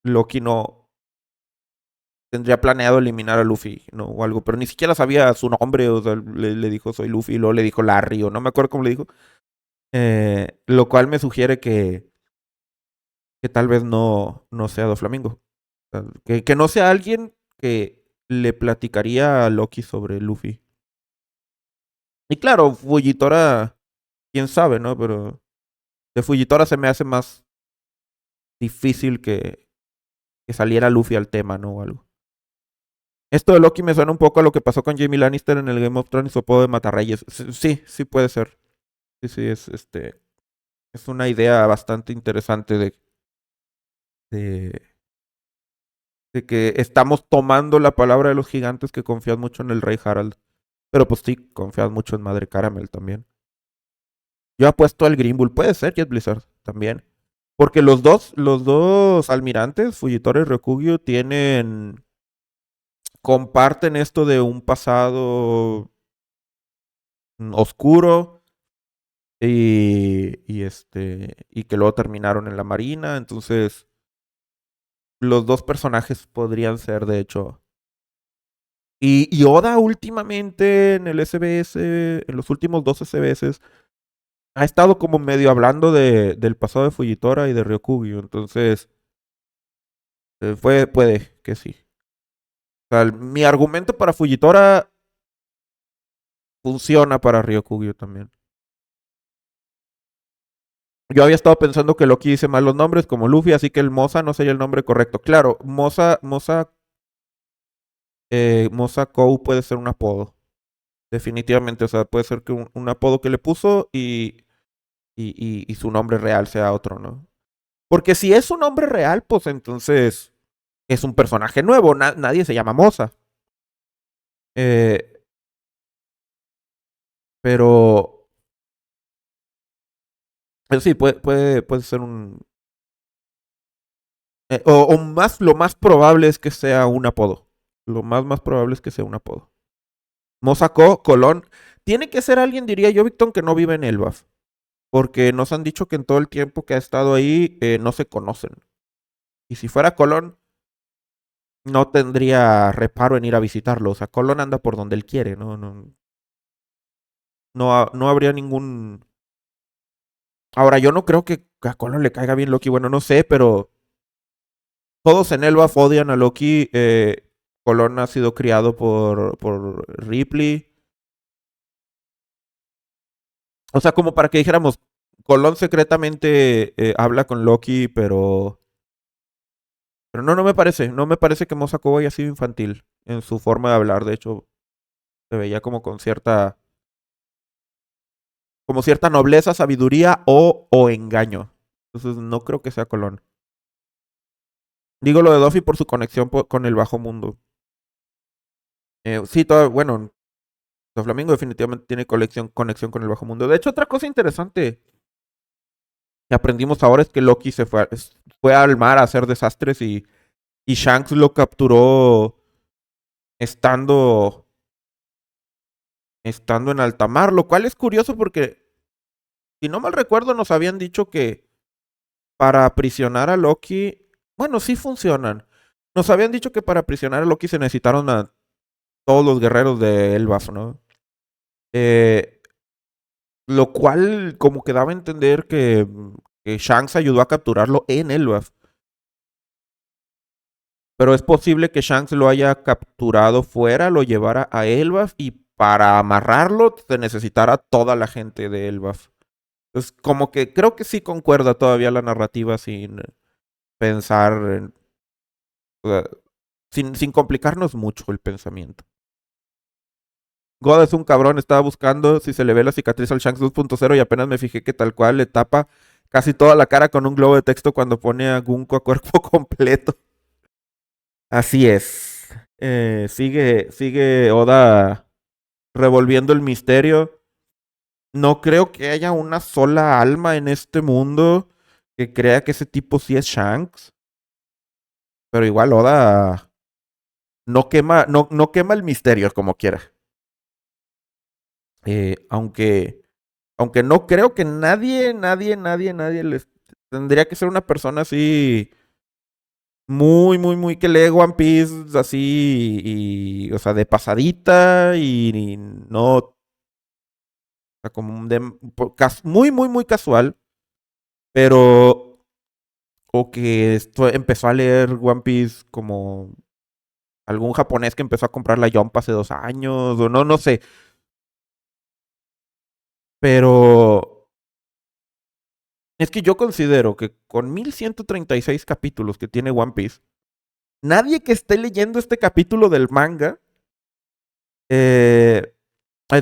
A: Loki no tendría planeado eliminar a Luffy, ¿no? O algo, pero ni siquiera sabía su nombre, o sea, le dijo soy Luffy, y luego le dijo Larry, o no me acuerdo cómo le dijo. Lo cual me sugiere que tal vez no sea Doflamingo. O sea, que no sea alguien que le platicaría a Loki sobre Luffy. Y claro, Fujitora, quién sabe, ¿no? Pero de Fujitora se me hace más difícil que saliera Luffy al tema, ¿no? O algo. Esto de Loki me suena un poco a lo que pasó con Jamie Lannister en el Game of Thrones y su apodo de Matarreyes. Sí, sí puede ser. Sí, sí, es una idea bastante interesante de, de que estamos tomando la palabra de los gigantes que confían mucho en el rey Harald. Pero pues sí, confían mucho en Madre Caramel también. Yo apuesto al Green Bull, puede ser Jet Blizzard también. Porque los dos almirantes, Fujitora y Ryokugyu, comparten esto de un pasado oscuro y que luego terminaron en la marina. Entonces, los dos personajes podrían ser, de hecho. Y Oda últimamente en el SBS, en los últimos dos SBS, ha estado como medio hablando del pasado de Fujitora y de Ryokugyu. Entonces, puede que sí. O sea, mi argumento para Fujitora funciona para Ryokugyu también. Yo había estado pensando que Loki dice mal los nombres como Luffy, así que el Moza no sería el nombre correcto. Claro, Moza Kou puede ser un apodo. Definitivamente, o sea, puede ser que un apodo que le puso y su nombre real sea otro, ¿no? Porque si es un nombre real, pues entonces es un personaje nuevo. Nadie se llama Moza. Eh, pero, pero sí, puede ser un. Lo más probable es que sea un apodo. Lo más probable es que sea un apodo. Mosako, Colón. Tiene que ser alguien, diría yo, Victor, que no vive en Elbaf. Porque nos han dicho que en todo el tiempo que ha estado ahí no se conocen. Y si fuera Colón, no tendría reparo en ir a visitarlo. O sea, Colón anda por donde él quiere, ¿no? No habría ningún. Ahora, yo no creo que a Colón le caiga bien Loki. Bueno, no sé, pero todos en Elbaf odian a Loki. Colón ha sido criado por Ripley. O sea, como para que dijéramos, Colón secretamente habla con Loki, pero no me parece. No me parece que Mosako haya sido infantil en su forma de hablar. De hecho, se veía como con como cierta nobleza, sabiduría o engaño. Entonces, no creo que sea Colón. Digo lo de Duffy por su conexión con el bajo mundo. Sí, bueno, Flamingo definitivamente tiene conexión con el bajo mundo. De hecho, otra cosa interesante que aprendimos ahora es que Loki fue al mar a hacer desastres y Shanks lo capturó estando, estando en alta mar, lo cual es curioso porque, si no mal recuerdo, nos habían dicho que para aprisionar a Loki, bueno, sí funcionan. Nos habían dicho que para aprisionar a Loki se necesitaron a todos los guerreros de Elbaf, ¿no? Eh, lo cual como que daba a entender que Shanks ayudó a capturarlo en Elbaf. Pero es posible que Shanks lo haya capturado fuera, lo llevara a Elbaf y para amarrarlo se necesitara toda la gente de Elbaf. Entonces, como que creo que sí concuerda todavía la narrativa sin pensar, o sea, sin complicarnos mucho el pensamiento. God es un cabrón, estaba buscando si se le ve la cicatriz al Shanks 2.0 y apenas me fijé que tal cual le tapa casi toda la cara con un globo de texto cuando pone a Gunko a cuerpo completo. Así es. Sigue Oda revolviendo el misterio. No creo que haya una sola alma en este mundo que crea que ese tipo sí es Shanks. Pero igual Oda no quema el misterio como quiera. Aunque no creo que nadie les tendría que ser una persona así muy que lee One Piece así o sea, de pasadita y no, o sea, como muy casual, pero o que esto empezó a leer One Piece como algún japonés que empezó a comprar la Jump hace 2 años o no sé, pero es que yo considero que con 1136 capítulos que tiene One Piece, nadie que esté leyendo este capítulo del manga,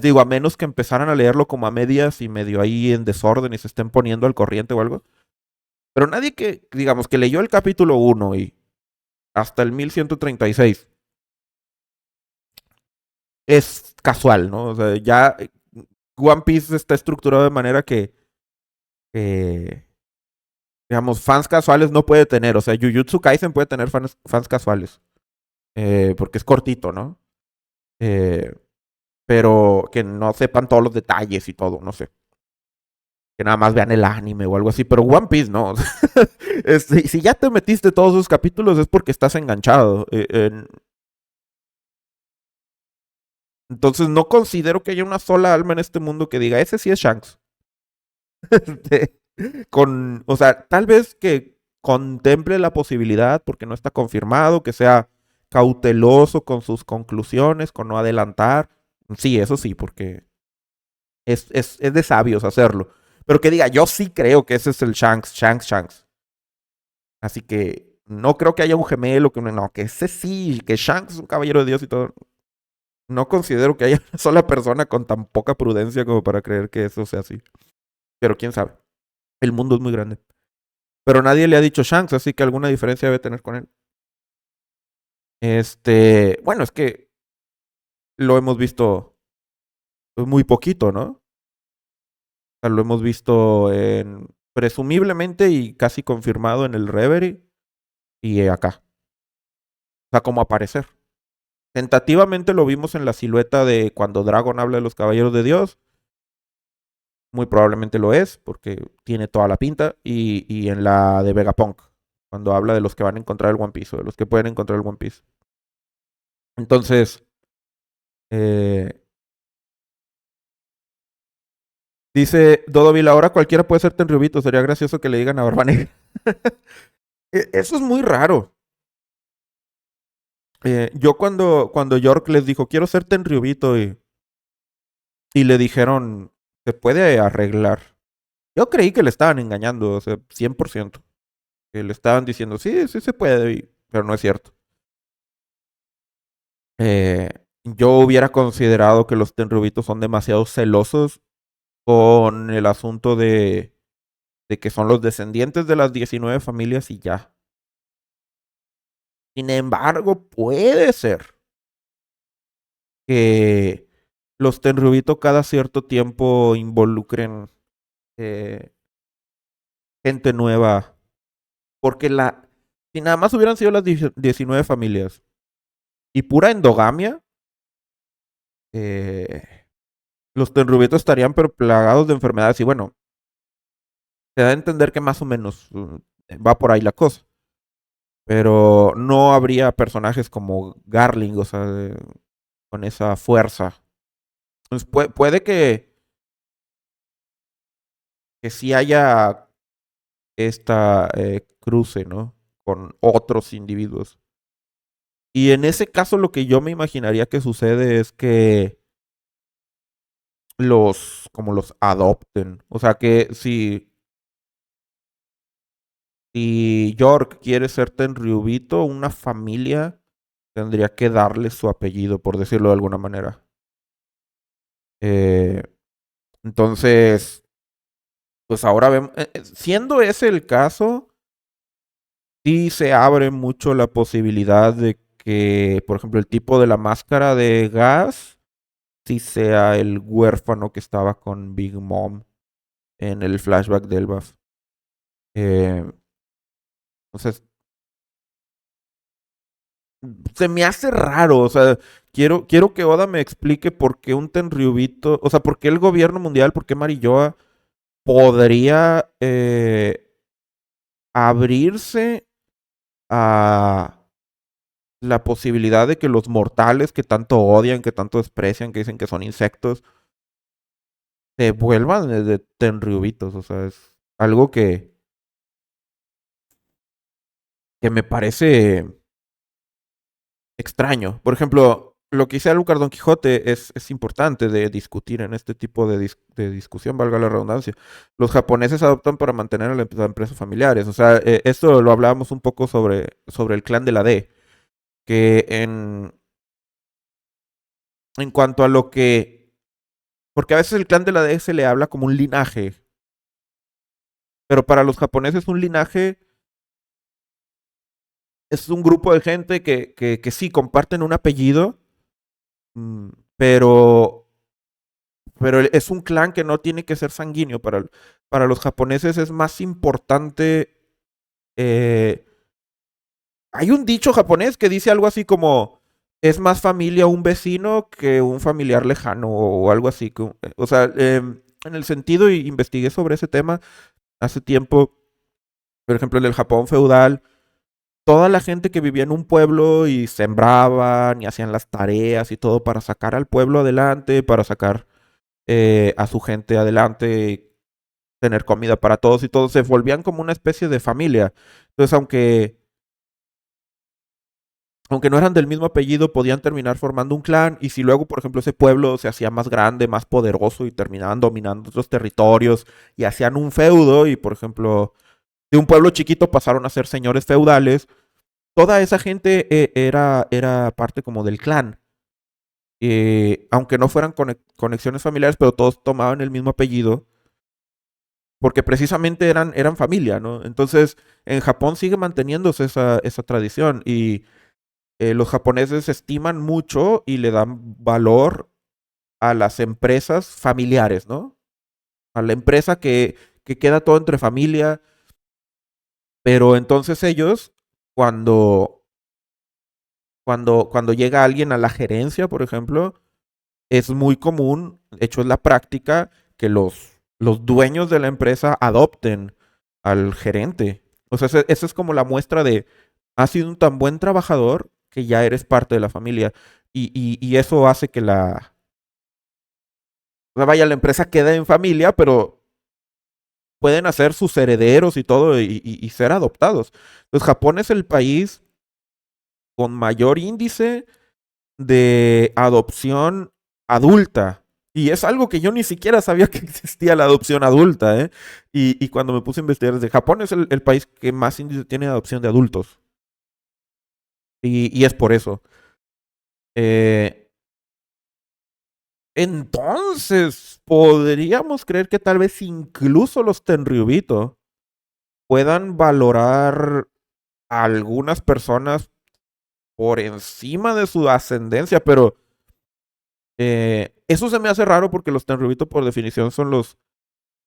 A: digo, a menos que empezaran a leerlo como a medias y medio ahí en desorden y se estén poniendo al corriente o algo, pero nadie que, digamos, que leyó el capítulo 1 y hasta el 1136 es casual, ¿no? O sea, ya One Piece está estructurado de manera que, eh, digamos, fans casuales no puede tener. O sea, Jujutsu Kaisen puede tener fans casuales, porque es cortito, ¿no? Eh, pero que no sepan todos los detalles y todo, no sé. Que nada más vean el anime o algo así, pero One Piece no. Si ya te metiste todos esos capítulos es porque estás enganchado. Entonces no considero que haya una sola alma en este mundo que diga, ese sí es Shanks. Este, o sea, tal vez que contemple la posibilidad, porque no está confirmado, que sea cauteloso con sus conclusiones, con no adelantar. Sí, eso sí, porque es de sabios hacerlo. Pero que diga, yo sí creo que ese es el Shanks. Así que no creo que haya un gemelo, no, que ese sí, que Shanks es un caballero de Dios y todo. No considero que haya una sola persona con tan poca prudencia como para creer que eso sea así. Pero quién sabe. El mundo es muy grande. Pero nadie le ha dicho Shanks, así que alguna diferencia debe tener con él. Bueno, es que lo hemos visto muy poquito, ¿no? O sea, lo hemos visto presumiblemente y casi confirmado en el Reverie y acá. O sea, como aparecer. Tentativamente lo vimos en la silueta de cuando Dragon habla de los caballeros de Dios. Muy probablemente lo es, porque tiene toda la pinta. Y en la de Vegapunk, cuando habla de los que van a encontrar el One Piece o de los que pueden encontrar el One Piece. Entonces, eh, dice Dodovil, ahora cualquiera puede ser Tenryubito. Sería gracioso que le digan a Barba Negra. Eso es muy raro. Yo cuando York les dijo, quiero ser Tenryubito y le dijeron, se puede arreglar. Yo creí que le estaban engañando, o sea, 100%. Que le estaban diciendo, sí, sí se puede, pero no es cierto. Yo hubiera considerado que los Tenryubitos son demasiado celosos con el asunto de que son los descendientes de las 19 familias y ya. Sin embargo, puede ser que los Tenryubito cada cierto tiempo involucren eh, gente nueva. Porque si nada más hubieran sido las 19 familias y pura endogamia, eh, los Tenryubito estarían pero plagados de enfermedades. Y bueno, se da a entender que más o menos va por ahí la cosa. Pero no habría personajes como Garling, o sea, con esa fuerza. Entonces puede que sí haya esta cruce, ¿no? Con otros individuos. Y en ese caso lo que yo me imaginaría que sucede es que como los adopten. O sea que si York quiere ser Tenryubito, una familia tendría que darle su apellido, por decirlo de alguna manera. Eh, entonces, pues ahora vemos, siendo ese el caso, sí se abre mucho la posibilidad de que, por ejemplo, el tipo de la máscara de gas, sí sea el huérfano que estaba con Big Mom en el flashback de Elbaf. Eh, entonces, se me hace raro, o sea, quiero que Oda me explique por qué un Tenryubito, o sea, por qué el gobierno mundial, por qué Marilloa podría abrirse a la posibilidad de que los mortales que tanto odian, que tanto desprecian, que dicen que son insectos, se vuelvan de Tenryubitos, o sea, es algo que me parece extraño. Por ejemplo, lo que dice Alucard Don Quijote es importante de discutir en este tipo de discusión, valga la redundancia. Los japoneses adoptan para mantener a las empresas familiares. O sea, esto lo hablábamos un poco sobre el clan de la D, que en cuanto a lo que... Porque a veces el clan de la D se le habla como un linaje, pero para los japoneses un linaje es un grupo de gente que sí comparten un apellido, mm, pero pero es un clan que no tiene que ser sanguíneo. Para los japoneses es más importante. eh, Hay un dicho japonés que dice algo así como: es más familia un vecino que un familiar lejano o algo así. O sea, en el sentido, y investigué sobre ese tema hace tiempo, por ejemplo, en el Japón feudal, toda la gente que vivía en un pueblo y sembraban y hacían las tareas y todo para sacar al pueblo adelante, para sacar a su gente adelante, tener comida para todos y todos se volvían como una especie de familia. Entonces, aunque no eran del mismo apellido, podían terminar formando un clan y si luego, por ejemplo, ese pueblo se hacía más grande, más poderoso y terminaban dominando otros territorios y hacían un feudo y, por ejemplo, de un pueblo chiquito pasaron a ser señores feudales, toda esa gente era parte como del clan. Aunque no fueran conexiones familiares, pero todos tomaban el mismo apellido porque precisamente eran familia, ¿no? Entonces, en Japón sigue manteniéndose esa tradición y los japoneses estiman mucho y le dan valor a las empresas familiares, ¿no? A la empresa que queda todo entre familia, pero entonces ellos, cuando, cuando llega alguien a la gerencia, por ejemplo, es muy común, de hecho es la práctica, que los dueños de la empresa adopten al gerente. O sea, esa es como la muestra de, has sido un tan buen trabajador que ya eres parte de la familia. Y eso hace que vaya, la empresa quede en familia, pero pueden hacer sus herederos y todo y ser adoptados. Entonces, Japón es el país con mayor índice de adopción adulta. Y es algo que yo ni siquiera sabía que existía la adopción adulta, ¿eh? Y cuando me puse a investigar, desde Japón es el país que más índice tiene de adopción de adultos. Y es por eso. Eh, entonces, podríamos creer que tal vez incluso los Tenryubito puedan valorar a algunas personas por encima de su ascendencia, pero eso se me hace raro porque los Tenryubito por definición son los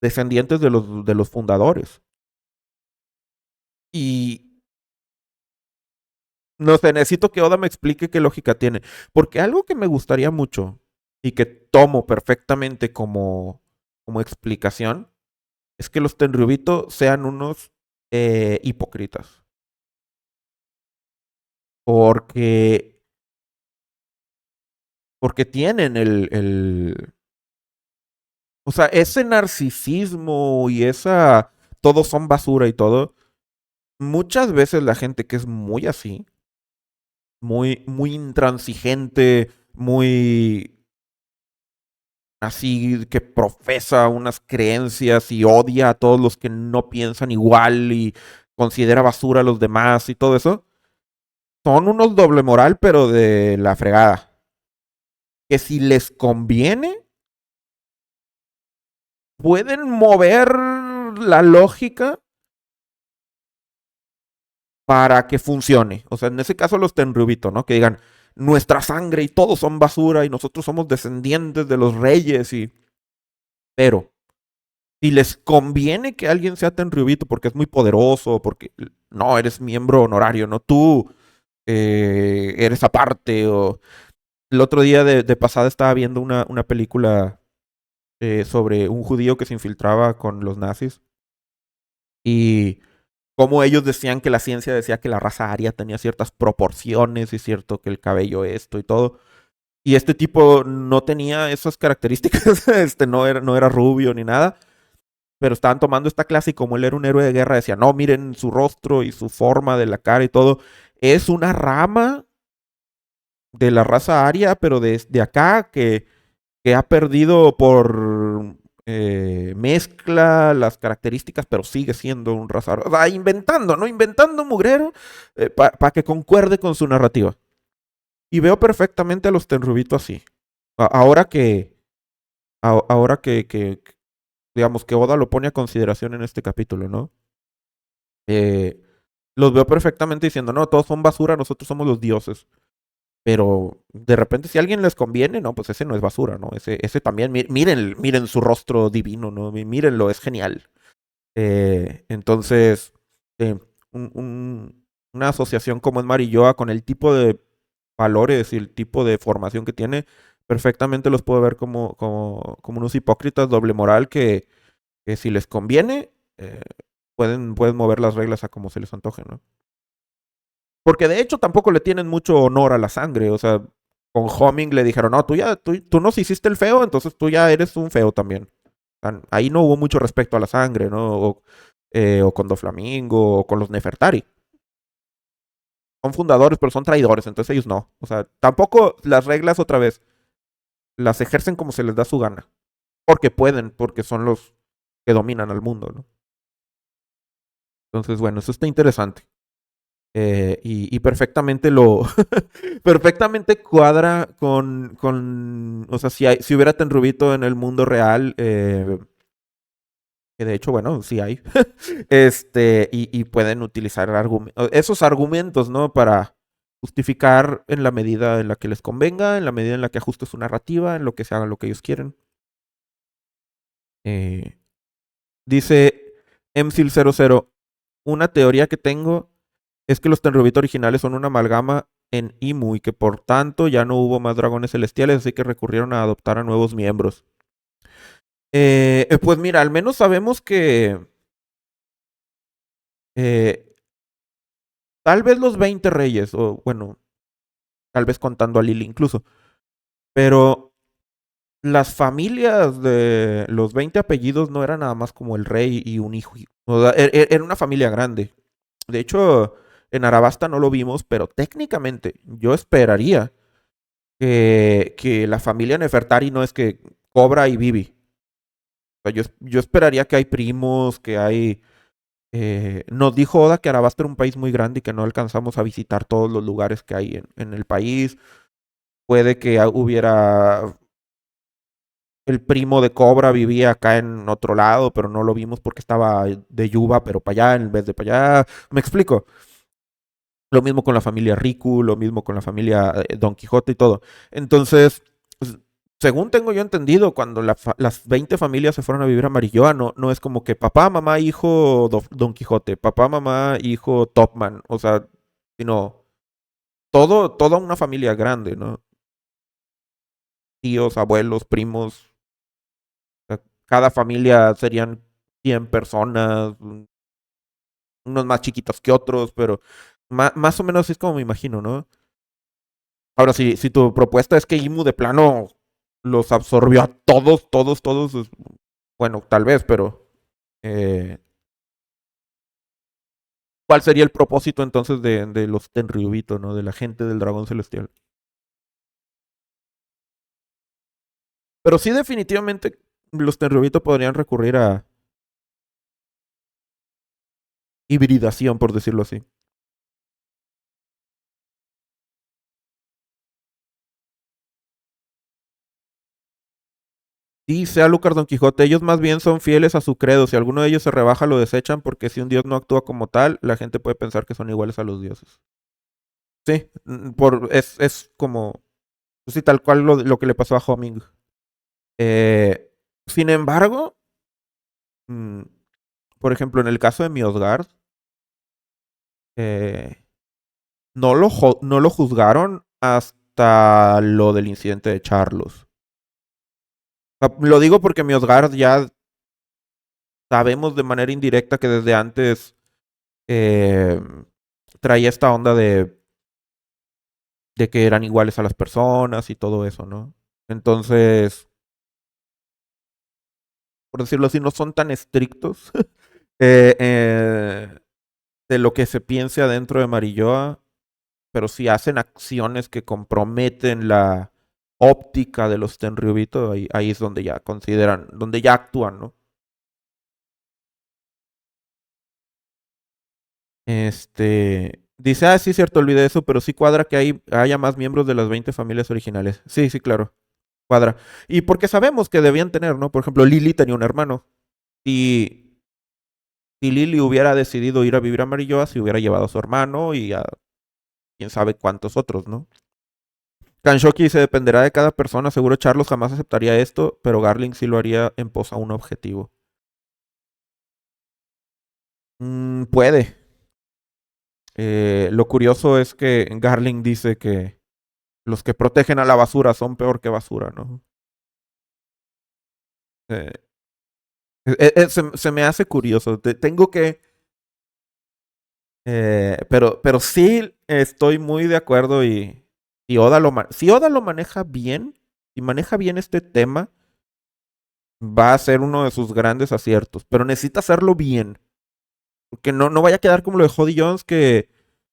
A: descendientes de los fundadores. Y no sé, necesito que Oda me explique qué lógica tiene. Porque algo que me gustaría mucho y que tomo perfectamente como explicación es que los Tenryubito sean unos hipócritas. Porque, porque tienen o sea, ese narcisismo y esa todos son basura y todo, muchas veces la gente que es muy así, muy intransigente, muy así que profesa unas creencias y odia a todos los que no piensan igual y considera basura a los demás y todo eso, son unos doble moral, pero de la fregada. Que si les conviene, pueden mover la lógica para que funcione. O sea, en ese caso los Tenryubito, ¿no? Que digan, nuestra sangre y todos son basura y nosotros somos descendientes de los reyes y... Pero, si les conviene que alguien sea Tenryubito porque es muy poderoso, porque no, eres miembro honorario, ¿no? Tú eres aparte o... El otro día de pasada estaba viendo una película sobre un judío que se infiltraba con los nazis y como ellos decían que la ciencia decía que la raza aria tenía ciertas proporciones y cierto que el cabello esto y todo. Y este tipo no tenía esas características, no era rubio ni nada, pero estaban tomando esta clase y como él era un héroe de guerra, decía, no, miren su rostro y su forma de la cara y todo, es una rama de la raza aria, pero de acá que ha perdido por mezcla las características, pero sigue siendo un raza aria. O sea, inventando, ¿no? Inventando mugrero para que concuerde con su narrativa. Y veo perfectamente a los Tenrubito así. Ahora que, digamos, que Oda lo pone a consideración en este capítulo, ¿no? Eh, los veo perfectamente diciendo, no, todos son basura, nosotros somos los dioses. Pero de repente, si a alguien les conviene, no, pues ese no es basura, ¿no? Ese también, miren su rostro divino, ¿no? Mírenlo, es genial. Entonces, eh, una asociación como es Marilloa con el tipo de valores y el tipo de formación que tiene, perfectamente los puedo ver como unos hipócritas doble moral que si les conviene, pueden mover las reglas a como se les antoje, ¿no? Porque de hecho tampoco le tienen mucho honor a la sangre. O sea, con Homing le dijeron, no, tú nos hiciste el feo, entonces tú ya eres un feo también. O sea, ahí no hubo mucho respeto a la sangre, ¿no? O con Doflamingo, o con los Nefertari. Son fundadores, pero son traidores, entonces ellos no. O sea, tampoco las reglas otra vez las ejercen como se les da su gana. Porque pueden, porque son los que dominan al mundo, ¿no? Entonces, bueno, eso está interesante. Y perfectamente perfectamente cuadra o sea, si hubiera Tenrubito en el mundo real, que de hecho, bueno, sí hay, y pueden utilizar esos argumentos, ¿no? Para justificar en la medida en la que les convenga, en la medida en la que ajuste su narrativa, en lo que se haga lo que ellos quieren. Eh, Dice MSIL00, una teoría que tengo es que los Tenryubito originales son una amalgama en Imu y que por tanto ya no hubo más dragones celestiales, así que recurrieron a adoptar a nuevos miembros. Pues mira, al menos sabemos que eh, tal vez los 20 reyes, o bueno, tal vez contando a Lily incluso, pero las familias de los 20 apellidos no eran nada más como el rey y un hijo. O sea, era una familia grande. De hecho, en Arabasta no lo vimos, pero técnicamente yo esperaría que la familia Nefertari no es que Cobra y Vivi. O sea, yo esperaría que hay primos, que hay... nos dijo Oda que Arabasta era un país muy grande y que no alcanzamos a visitar todos los lugares que hay en el país. Puede que hubiera... El primo de Cobra vivía acá en otro lado, pero no lo vimos porque estaba de Yuba, pero para allá en vez de para allá. ¿Me explico? Lo mismo con la familia Riku, lo mismo con la familia Don Quijote y todo. Entonces, pues, según tengo yo entendido, cuando las 20 familias se fueron a vivir a Marilloa, no es como que papá, mamá, hijo Don Quijote, papá, mamá, hijo Topman, o sea, sino toda una familia grande, ¿no? Tíos, abuelos, primos, o sea, cada familia serían 100 personas, unos más chiquitos que otros, pero más o menos así es como me imagino, ¿no? Ahora, si tu propuesta es que Imu de plano los absorbió a todos, bueno, tal vez, pero ¿Cuál sería el propósito entonces de los Tenryubito, ¿no? De la gente del dragón celestial. Pero sí, definitivamente los Tenryubito podrían recurrir a hibridación, por decirlo así. Sí, sea Lucas Don Quijote, ellos más bien son fieles a su credo. Si alguno de ellos se rebaja, lo desechan porque si un dios no actúa como tal, la gente puede pensar que son iguales a los dioses. Sí, es como, sí, tal cual lo que le pasó a Homing. Sin embargo, mm, por ejemplo, en el caso de Miosgard, eh, no lo juzgaron hasta lo del incidente de Charlos. O sea, lo digo porque Miosgard ya sabemos de manera indirecta que desde antes eh, traía esta onda de que eran iguales a las personas y todo eso, ¿no? Entonces, por decirlo así, no son tan estrictos eh, eh, de lo que se piense adentro de Marilloa, pero sí hacen acciones que comprometen la óptica de los Tenryubito, ahí es donde ya consideran, donde ya actúan, ¿no? Dice, sí, cierto, olvidé eso, pero sí cuadra que haya más miembros de las 20 familias originales. Sí, sí, claro, cuadra. Y porque sabemos que debían tener, ¿no? Por ejemplo, Lily tenía un hermano. Y si Lily hubiera decidido ir a vivir a Marilloa, se hubiera llevado a su hermano y a quién sabe cuántos otros, ¿no? Kanshoki se dependerá de cada persona. Seguro Charlos jamás aceptaría esto, pero Garling sí lo haría en pos a un objetivo. Puede. Lo curioso es que Garling dice que los que protegen a la basura son peor que basura, ¿no? Eh, se me hace curioso. Tengo que... pero sí estoy muy de acuerdo y si Oda lo maneja bien, y maneja bien este tema, va a ser uno de sus grandes aciertos. Pero necesita hacerlo bien. Porque no vaya a quedar como lo de Jody Jones, que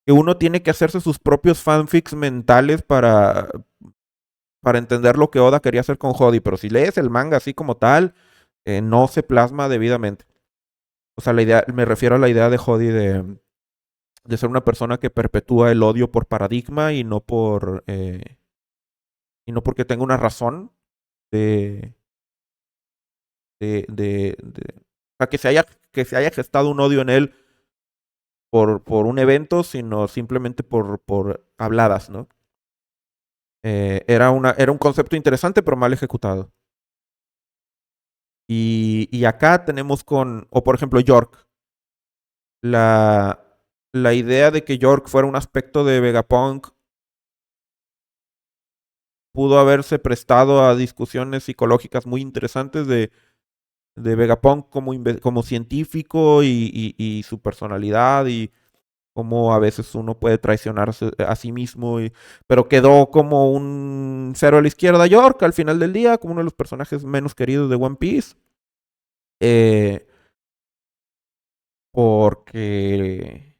A: uno tiene que hacerse sus propios fanfics mentales para entender lo que Oda quería hacer con Jody. Pero si lees el manga así como tal, no se plasma debidamente. O sea, la idea, me refiero a la idea de Jody de ser una persona que perpetúa el odio por paradigma y no porque tenga una razón de, o sea, que se haya gestado un odio en él por un evento, sino simplemente por habladas, ¿no? Era un concepto interesante, pero mal ejecutado. Y acá tenemos o por ejemplo, York. La, la idea de que York fuera un aspecto de Vegapunk pudo haberse prestado a discusiones psicológicas muy interesantes de Vegapunk como científico y su personalidad y cómo a veces uno puede traicionarse a sí mismo, pero quedó como un cero a la izquierda York al final del día, como uno de los personajes menos queridos de One Piece, eh, porque,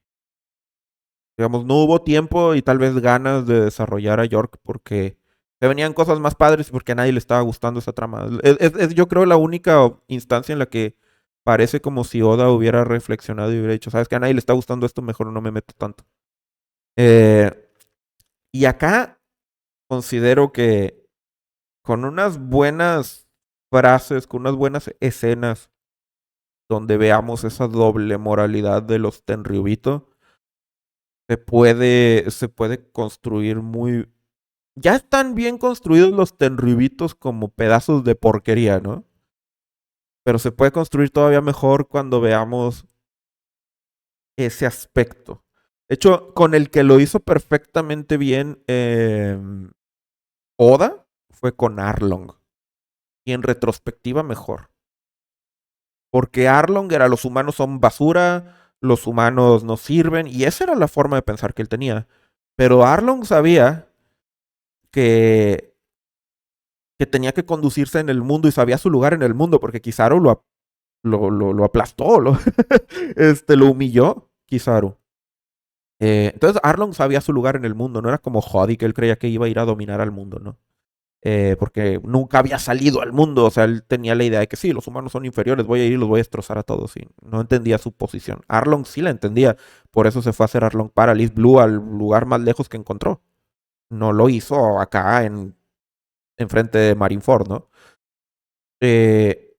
A: digamos, no hubo tiempo y tal vez ganas de desarrollar a York porque se venían cosas más padres y porque a nadie le estaba gustando esa trama. Yo creo la única instancia en la que parece como si Oda hubiera reflexionado y hubiera dicho, sabes que a nadie le está gustando esto, mejor no me meto tanto. Eh, y acá considero que con unas buenas frases, con unas buenas escenas donde veamos esa doble moralidad de los Tenryubito, se puede construir muy... Ya están bien construidos los Tenryubitos como pedazos de porquería, ¿no? Pero se puede construir todavía mejor cuando veamos ese aspecto. De hecho, con el que lo hizo perfectamente bien Oda fue con Arlong. Y en retrospectiva mejor. Porque Arlong era los humanos son basura, los humanos no sirven, y esa era la forma de pensar que él tenía. Pero Arlong sabía que, que tenía que conducirse en el mundo y sabía su lugar en el mundo, porque Kizaru lo aplastó, lo humilló, Kizaru. Entonces Arlong sabía su lugar en el mundo, no era como Jody, que él creía que iba a ir a dominar al mundo, ¿no? Porque nunca había salido al mundo, o sea, él tenía la idea de que sí, los humanos son inferiores, voy a ir y los voy a destrozar a todos, y no entendía su posición. Arlong sí la entendía, por eso se fue a hacer Arlong Paralysis Blue al lugar más lejos que encontró. No lo hizo acá en frente de Marineford, ¿no? Eh,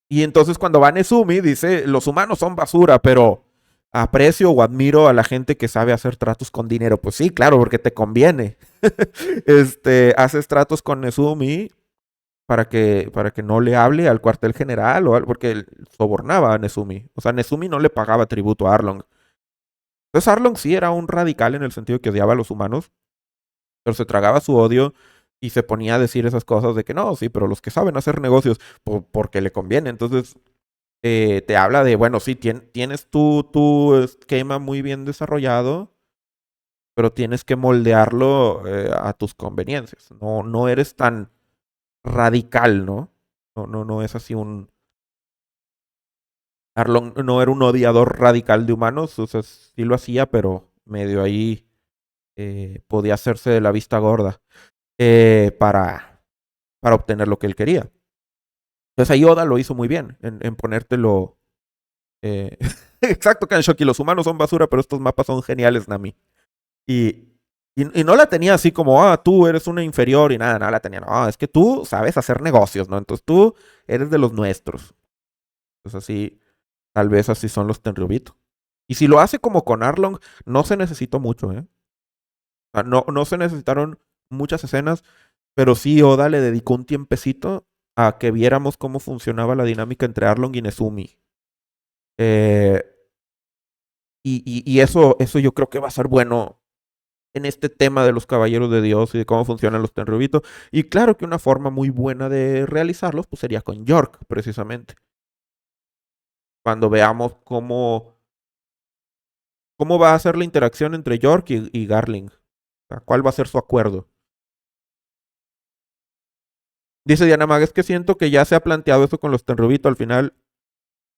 A: y entonces cuando va Nezumi dice, los humanos son basura, pero aprecio o admiro a la gente que sabe hacer tratos con dinero. Pues sí, claro, porque te conviene. Haces tratos con Nezumi para que no le hable al cuartel general o algo, porque él sobornaba a Nezumi. O sea, Nezumi no le pagaba tributo a Arlong. Entonces Arlong sí era un radical en el sentido que odiaba a los humanos, pero se tragaba su odio y se ponía a decir esas cosas de que no, sí, pero los que saben hacer negocios, porque le conviene. Entonces te habla de, bueno, sí, tienes tu esquema muy bien desarrollado, pero tienes que moldearlo a tus conveniencias. No, no eres tan radical, ¿no? No es así un... Arlong no era un odiador radical de humanos, o sea, sí lo hacía, pero medio ahí podía hacerse de la vista gorda eh, para, para obtener lo que él quería. Entonces ahí Oda lo hizo muy bien en ponértelo. eh, Exacto, Kanshoki, los humanos son basura, pero estos mapas son geniales, Nami. Y, y no la tenía así como, ah, tú eres una inferior y nada, nada la tenía. No, es que tú sabes hacer negocios, ¿no? Entonces tú eres de los nuestros. Entonces así, tal vez así son los Tenryubito. Y si lo hace como con Arlong, no se necesitó mucho, ¿eh? O sea, no se necesitaron muchas escenas, pero sí Oda le dedicó un tiempecito a que viéramos cómo funcionaba la dinámica entre Arlong y Nezumi. Eh, y eso yo creo que va a ser bueno en este tema de los caballeros de Dios y de cómo funcionan los Tenryubito. Y claro que una forma muy buena de realizarlos pues sería con York, precisamente. Cuando veamos cómo va a ser la interacción entre York y Garling. O sea, cuál va a ser su acuerdo. Dice Diana Mag, es que siento que ya se ha planteado eso con los Tenryubito. Al final,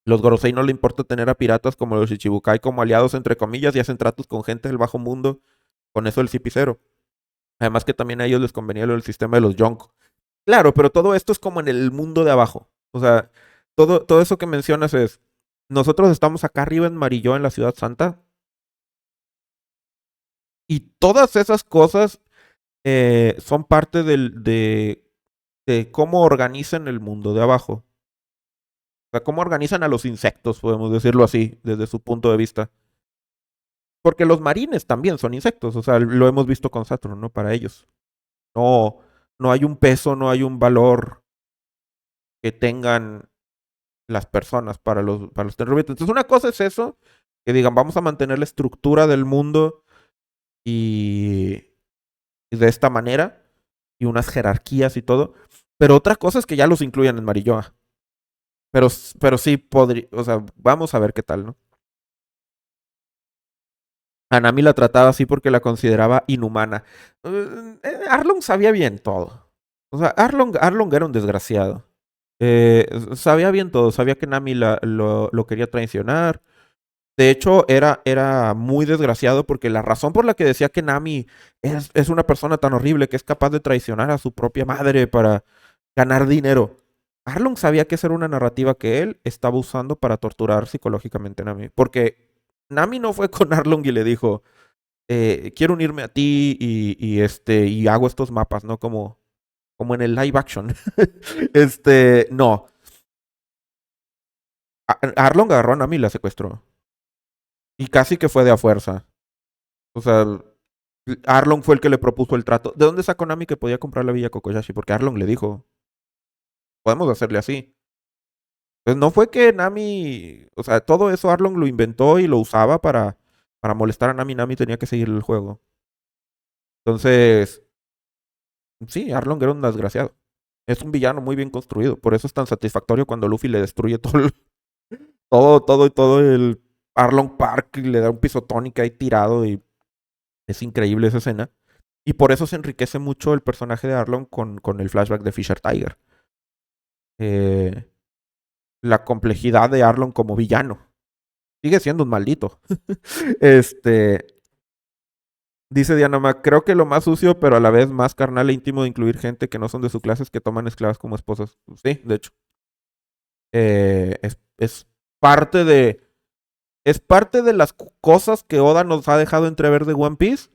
A: los Gorosei no le importa tener a piratas como los Ichibukai como aliados, entre comillas, y hacen tratos con gente del bajo mundo. Con eso el cipicero. Además que también a ellos les convenía lo del sistema de los Yonko. Claro, pero todo esto es como en el mundo de abajo. O sea, todo eso que mencionas es, nosotros estamos acá arriba en Marilló, en la Ciudad Santa, y todas esas cosas son parte de cómo organizan el mundo de abajo. O sea, cómo organizan a los insectos, podemos decirlo así, desde su punto de vista. Porque los marines también son insectos, o sea, lo hemos visto con Saturn, ¿no? Para ellos. No, no hay un peso, no hay un valor que tengan las personas para los terroristas. Entonces, una cosa es eso, que digan, vamos a mantener la estructura del mundo y, y de esta manera, y unas jerarquías y todo. Pero otra cosa es que ya los incluyan en Marilloa. Pero sí podría, o sea, vamos a ver qué tal, ¿no? Anami la trataba así porque la consideraba inhumana. Arlong sabía bien todo. O sea, Arlong era un desgraciado. Sabía bien todo, sabía que Nami lo quería traicionar. De hecho, era muy desgraciado porque la razón por la que decía que Nami es una persona tan horrible que es capaz de traicionar a su propia madre para ganar dinero. Arlong sabía que esa era una narrativa que él estaba usando para torturar psicológicamente a Nami. Porque Nami no fue con Arlong y le dijo, quiero unirme a ti y hago estos mapas, ¿no? Como en el live action. No. Arlong agarró a Nami y la secuestró. Y casi que fue de a fuerza. O sea, Arlong fue el que le propuso el trato. ¿De dónde sacó Nami que podía comprar la Villa Kokoyashi? Porque Arlong le dijo, podemos hacerle así. Entonces no fue que Nami, o sea, todo eso Arlong lo inventó y lo usaba para molestar a Nami. Nami tenía que seguir el juego. Entonces, sí, Arlong era un desgraciado. Es un villano muy bien construido. Por eso es tan satisfactorio cuando Luffy le destruye todo el Arlong Park y le da un pisotón y cae tirado y es increíble esa escena. Y por eso se enriquece mucho el personaje de Arlong con el flashback de Fisher Tiger. Eh, la complejidad de Arlong como villano. Sigue siendo un maldito. este, Dice Diana Mac, creo que lo más sucio, pero a la vez más carnal e íntimo de incluir gente que no son de su clase es que toman esclavas como esposas. Sí, de hecho. Es parte de. Es parte de las cosas que Oda nos ha dejado entrever de One Piece,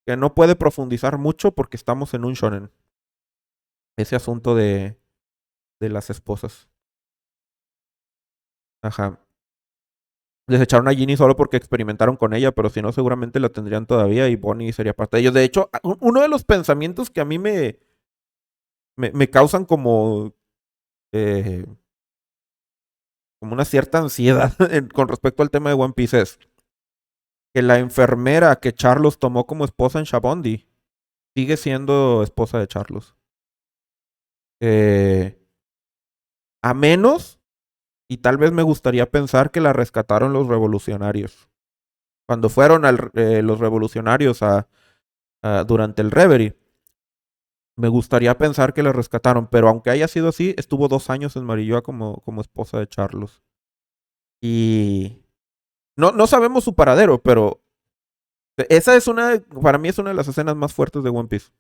A: que no puede profundizar mucho porque estamos en un shonen. Ese asunto de las esposas. Ajá. Desecharon a Ginny solo porque experimentaron con ella, pero si no, seguramente la tendrían todavía y Bonnie sería parte de ellos. De hecho, uno de los pensamientos que a mí me causan eh, como una cierta ansiedad con respecto al tema de One Piece es que la enfermera que Charlos tomó como esposa en Shabondi sigue siendo esposa de Charlos. Eh, a menos, y tal vez me gustaría pensar que la rescataron los revolucionarios. Cuando fueron los revolucionarios durante el Reverie, me gustaría pensar que la rescataron, pero aunque haya sido así, estuvo 2 años en Marilloa como esposa de Charlos. Y no sabemos su paradero, pero esa es para mí es una de las escenas más fuertes de One Piece.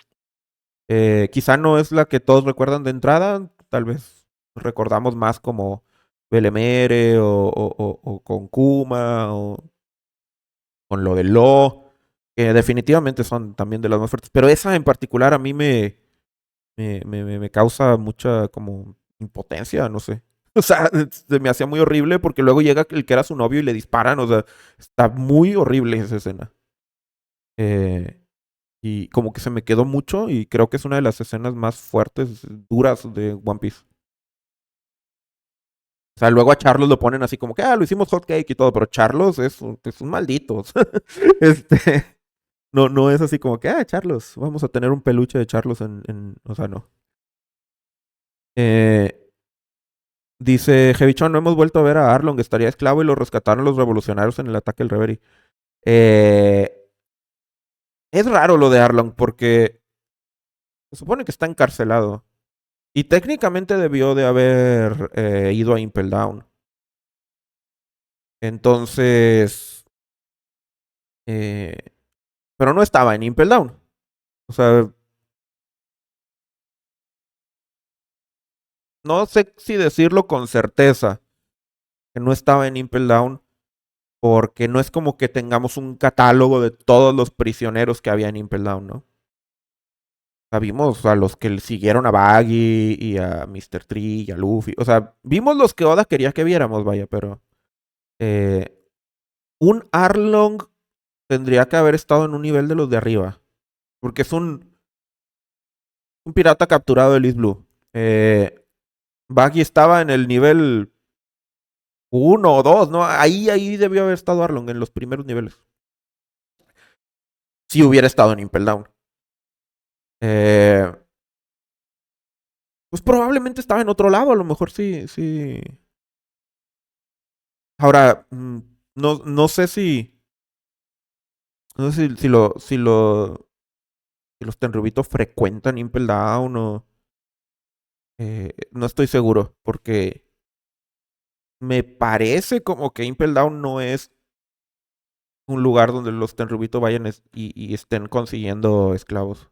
A: Quizá no es la que todos recuerdan de entrada, tal vez recordamos más como Belemere o con Kuma o con lo de Lo, que definitivamente son también de las más fuertes, pero esa en particular a mí me causa mucha como impotencia, no sé. O sea, se me hacía muy horrible porque luego llega el que era su novio y le disparan, o sea, está muy horrible esa escena. Eh, y como que se me quedó mucho y creo que es una de las escenas más fuertes, duras de One Piece. O sea, luego a Charlos lo ponen así como que, lo hicimos hot cake y todo, pero Charlos es un maldito. este, no es así como que, Charlos, vamos a tener un peluche de Charlos o sea, no. Eh, Dice Hevichon, no hemos vuelto a ver a Arlong, estaría esclavo y lo rescataron los revolucionarios en el ataque del Reverie. Eh, es raro lo de Arlong porque se supone que está encarcelado. Y técnicamente debió de haber ido a Impel Down. Entonces, eh, pero no estaba en Impel Down. O sea, no sé si decirlo con certeza que no estaba en Impel Down porque no es como que tengamos un catálogo de todos los prisioneros que había en Impel Down, ¿no? O sea, vimos a los que le siguieron a Baggy y a Mr. Tree y a Luffy. O sea, vimos los que Oda quería que viéramos, vaya, pero eh, un Arlong tendría que haber estado en un nivel de los de arriba. Porque es un pirata capturado de East Blue. Baggy estaba en el nivel 1 o 2, ¿no? Ahí debió haber estado Arlong en los primeros niveles. Si hubiera estado en Impel Down. Eh, pues probablemente estaba en otro lado, a lo mejor sí, sí. Ahora, no sé si. No sé si los Tenryubitos frecuentan Impel Down o. No estoy seguro, porque me parece como que Impel Down no es un lugar donde los Tenryubitos vayan y estén consiguiendo esclavos.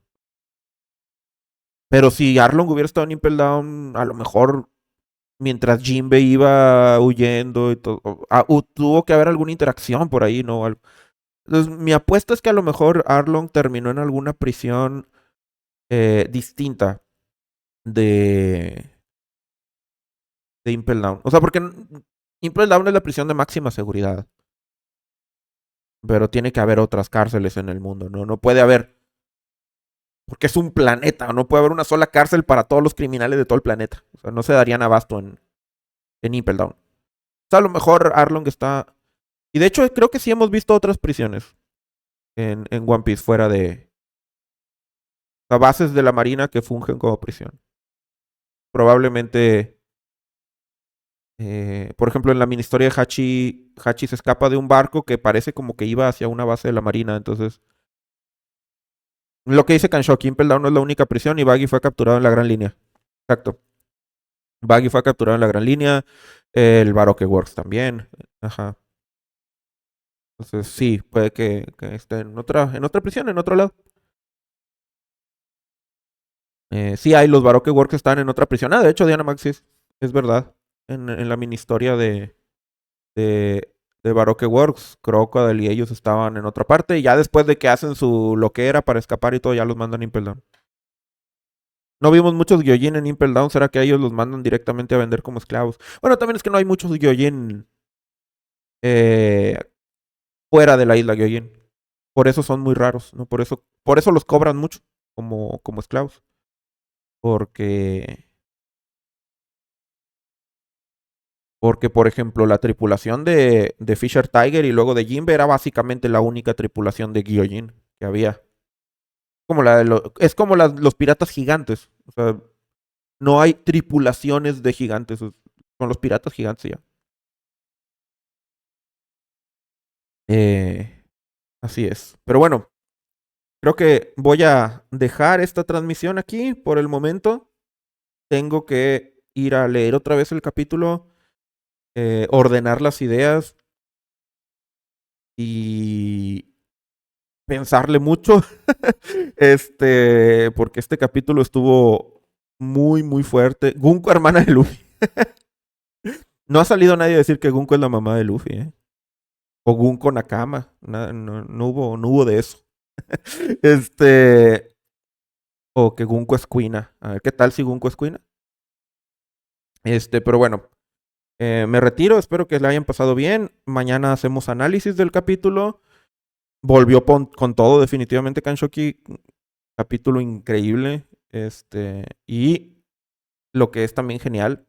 A: Pero si Arlong hubiera estado en Impel Down, a lo mejor mientras Jinbe iba huyendo y todo, tuvo que haber alguna interacción por ahí, ¿no? Entonces, mi apuesta es que a lo mejor Arlong terminó en alguna prisión distinta de, de Impel Down. O sea, porque Impel Down es la prisión de máxima seguridad. Pero tiene que haber otras cárceles en el mundo, ¿no? No puede haber, porque es un planeta, no puede haber una sola cárcel para todos los criminales de todo el planeta. O sea, no se darían abasto en Impel Down. O sea, a lo mejor Arlong está. Y de hecho, creo que sí hemos visto otras prisiones en One Piece fuera de. O sea, bases de la marina que fungen como prisión. Probablemente. Por ejemplo, en la mini historia de Hachi se escapa de un barco que parece como que iba hacia una base de la marina. Entonces, lo que dice Kanshoki, Impel Down no es la única prisión y Baggy fue capturado en la Gran Línea. Exacto. Baggy fue capturado en la Gran Línea. El Baroque Works también. Ajá. Entonces sí, puede que esté en otra prisión, en otro lado. Sí hay los Baroque Works que están en otra prisión. Ah, de hecho, Diana Maxis, es verdad. En la mini historia de, de Baroque Works, Crocodile y ellos estaban en otra parte. Y ya después de que hacen su loquera para escapar y todo, ya los mandan a Impel Down. No vimos muchos Gyojin en Impel Down. ¿Será que a ellos los mandan directamente a vender como esclavos? Bueno, también es que no hay muchos Gyojin eh, fuera de la isla Gyojin. Por eso son muy raros, ¿no? Por eso los cobran mucho como esclavos. Porque Porque, por ejemplo, la tripulación de Fisher Tiger y luego de Jinbe era básicamente la única tripulación de Gyojin que había. Es como los piratas gigantes. O sea, no hay tripulaciones de gigantes. Son los piratas gigantes ya. Eh, Así es. Pero bueno, creo que voy a dejar esta transmisión aquí por el momento. Tengo que ir a leer otra vez el capítulo, ordenar las ideas y pensarle mucho. Porque este capítulo estuvo muy, muy fuerte. Gunko, hermana de Luffy. No ha salido nadie a decir que Gunko es la mamá de Luffy, ¿eh? O Gunko Nakama. No hubo de eso. Este. O que Gunko es Kuina. A ver, ¿qué tal si Gunko es Kuina? Pero bueno. Me retiro. Espero que le hayan pasado bien. Mañana hacemos análisis del capítulo. Volvió con todo, definitivamente, Kanshoki. Capítulo increíble. Y lo que es también genial,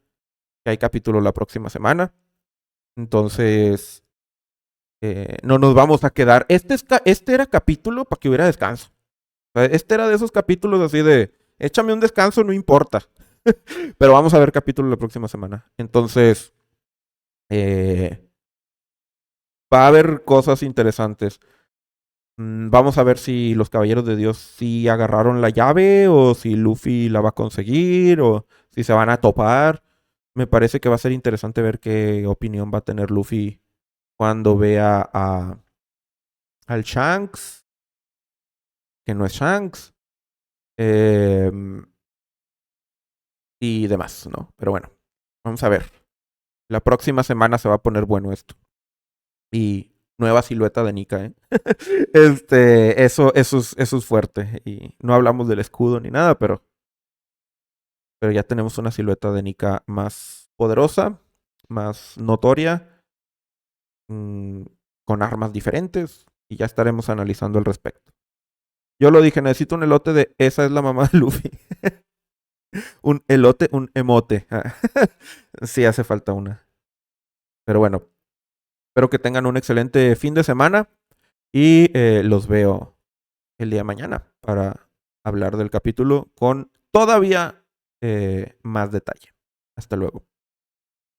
A: que hay capítulo la próxima semana. Entonces, no nos vamos a quedar. Este era capítulo para que hubiera descanso. O sea, este era de esos capítulos así de, échame un descanso, no importa. Pero vamos a ver capítulo la próxima semana. Entonces, eh, va a haber cosas interesantes. Vamos a ver si los Caballeros de Dios sí agarraron la llave o si Luffy la va a conseguir o si se van a topar. Me parece que va a ser interesante ver qué opinión va a tener Luffy cuando vea al Shanks, que no es Shanks, eh, y demás, ¿no? Pero bueno, vamos a ver. La próxima semana se va a poner bueno esto. Y nueva silueta de Nika, ¿eh? Eso es fuerte. Y no hablamos del escudo ni nada, pero ya tenemos una silueta de Nika más poderosa, más notoria, mmm, con armas diferentes, y ya estaremos analizando al respecto. Yo lo dije, necesito un elote de esa es la mamá de Luffy. Un elote, un emote. Sí, hace falta una. Pero bueno, espero que tengan un excelente fin de semana y los veo el día de mañana para hablar del capítulo con todavía más detalle. Hasta luego.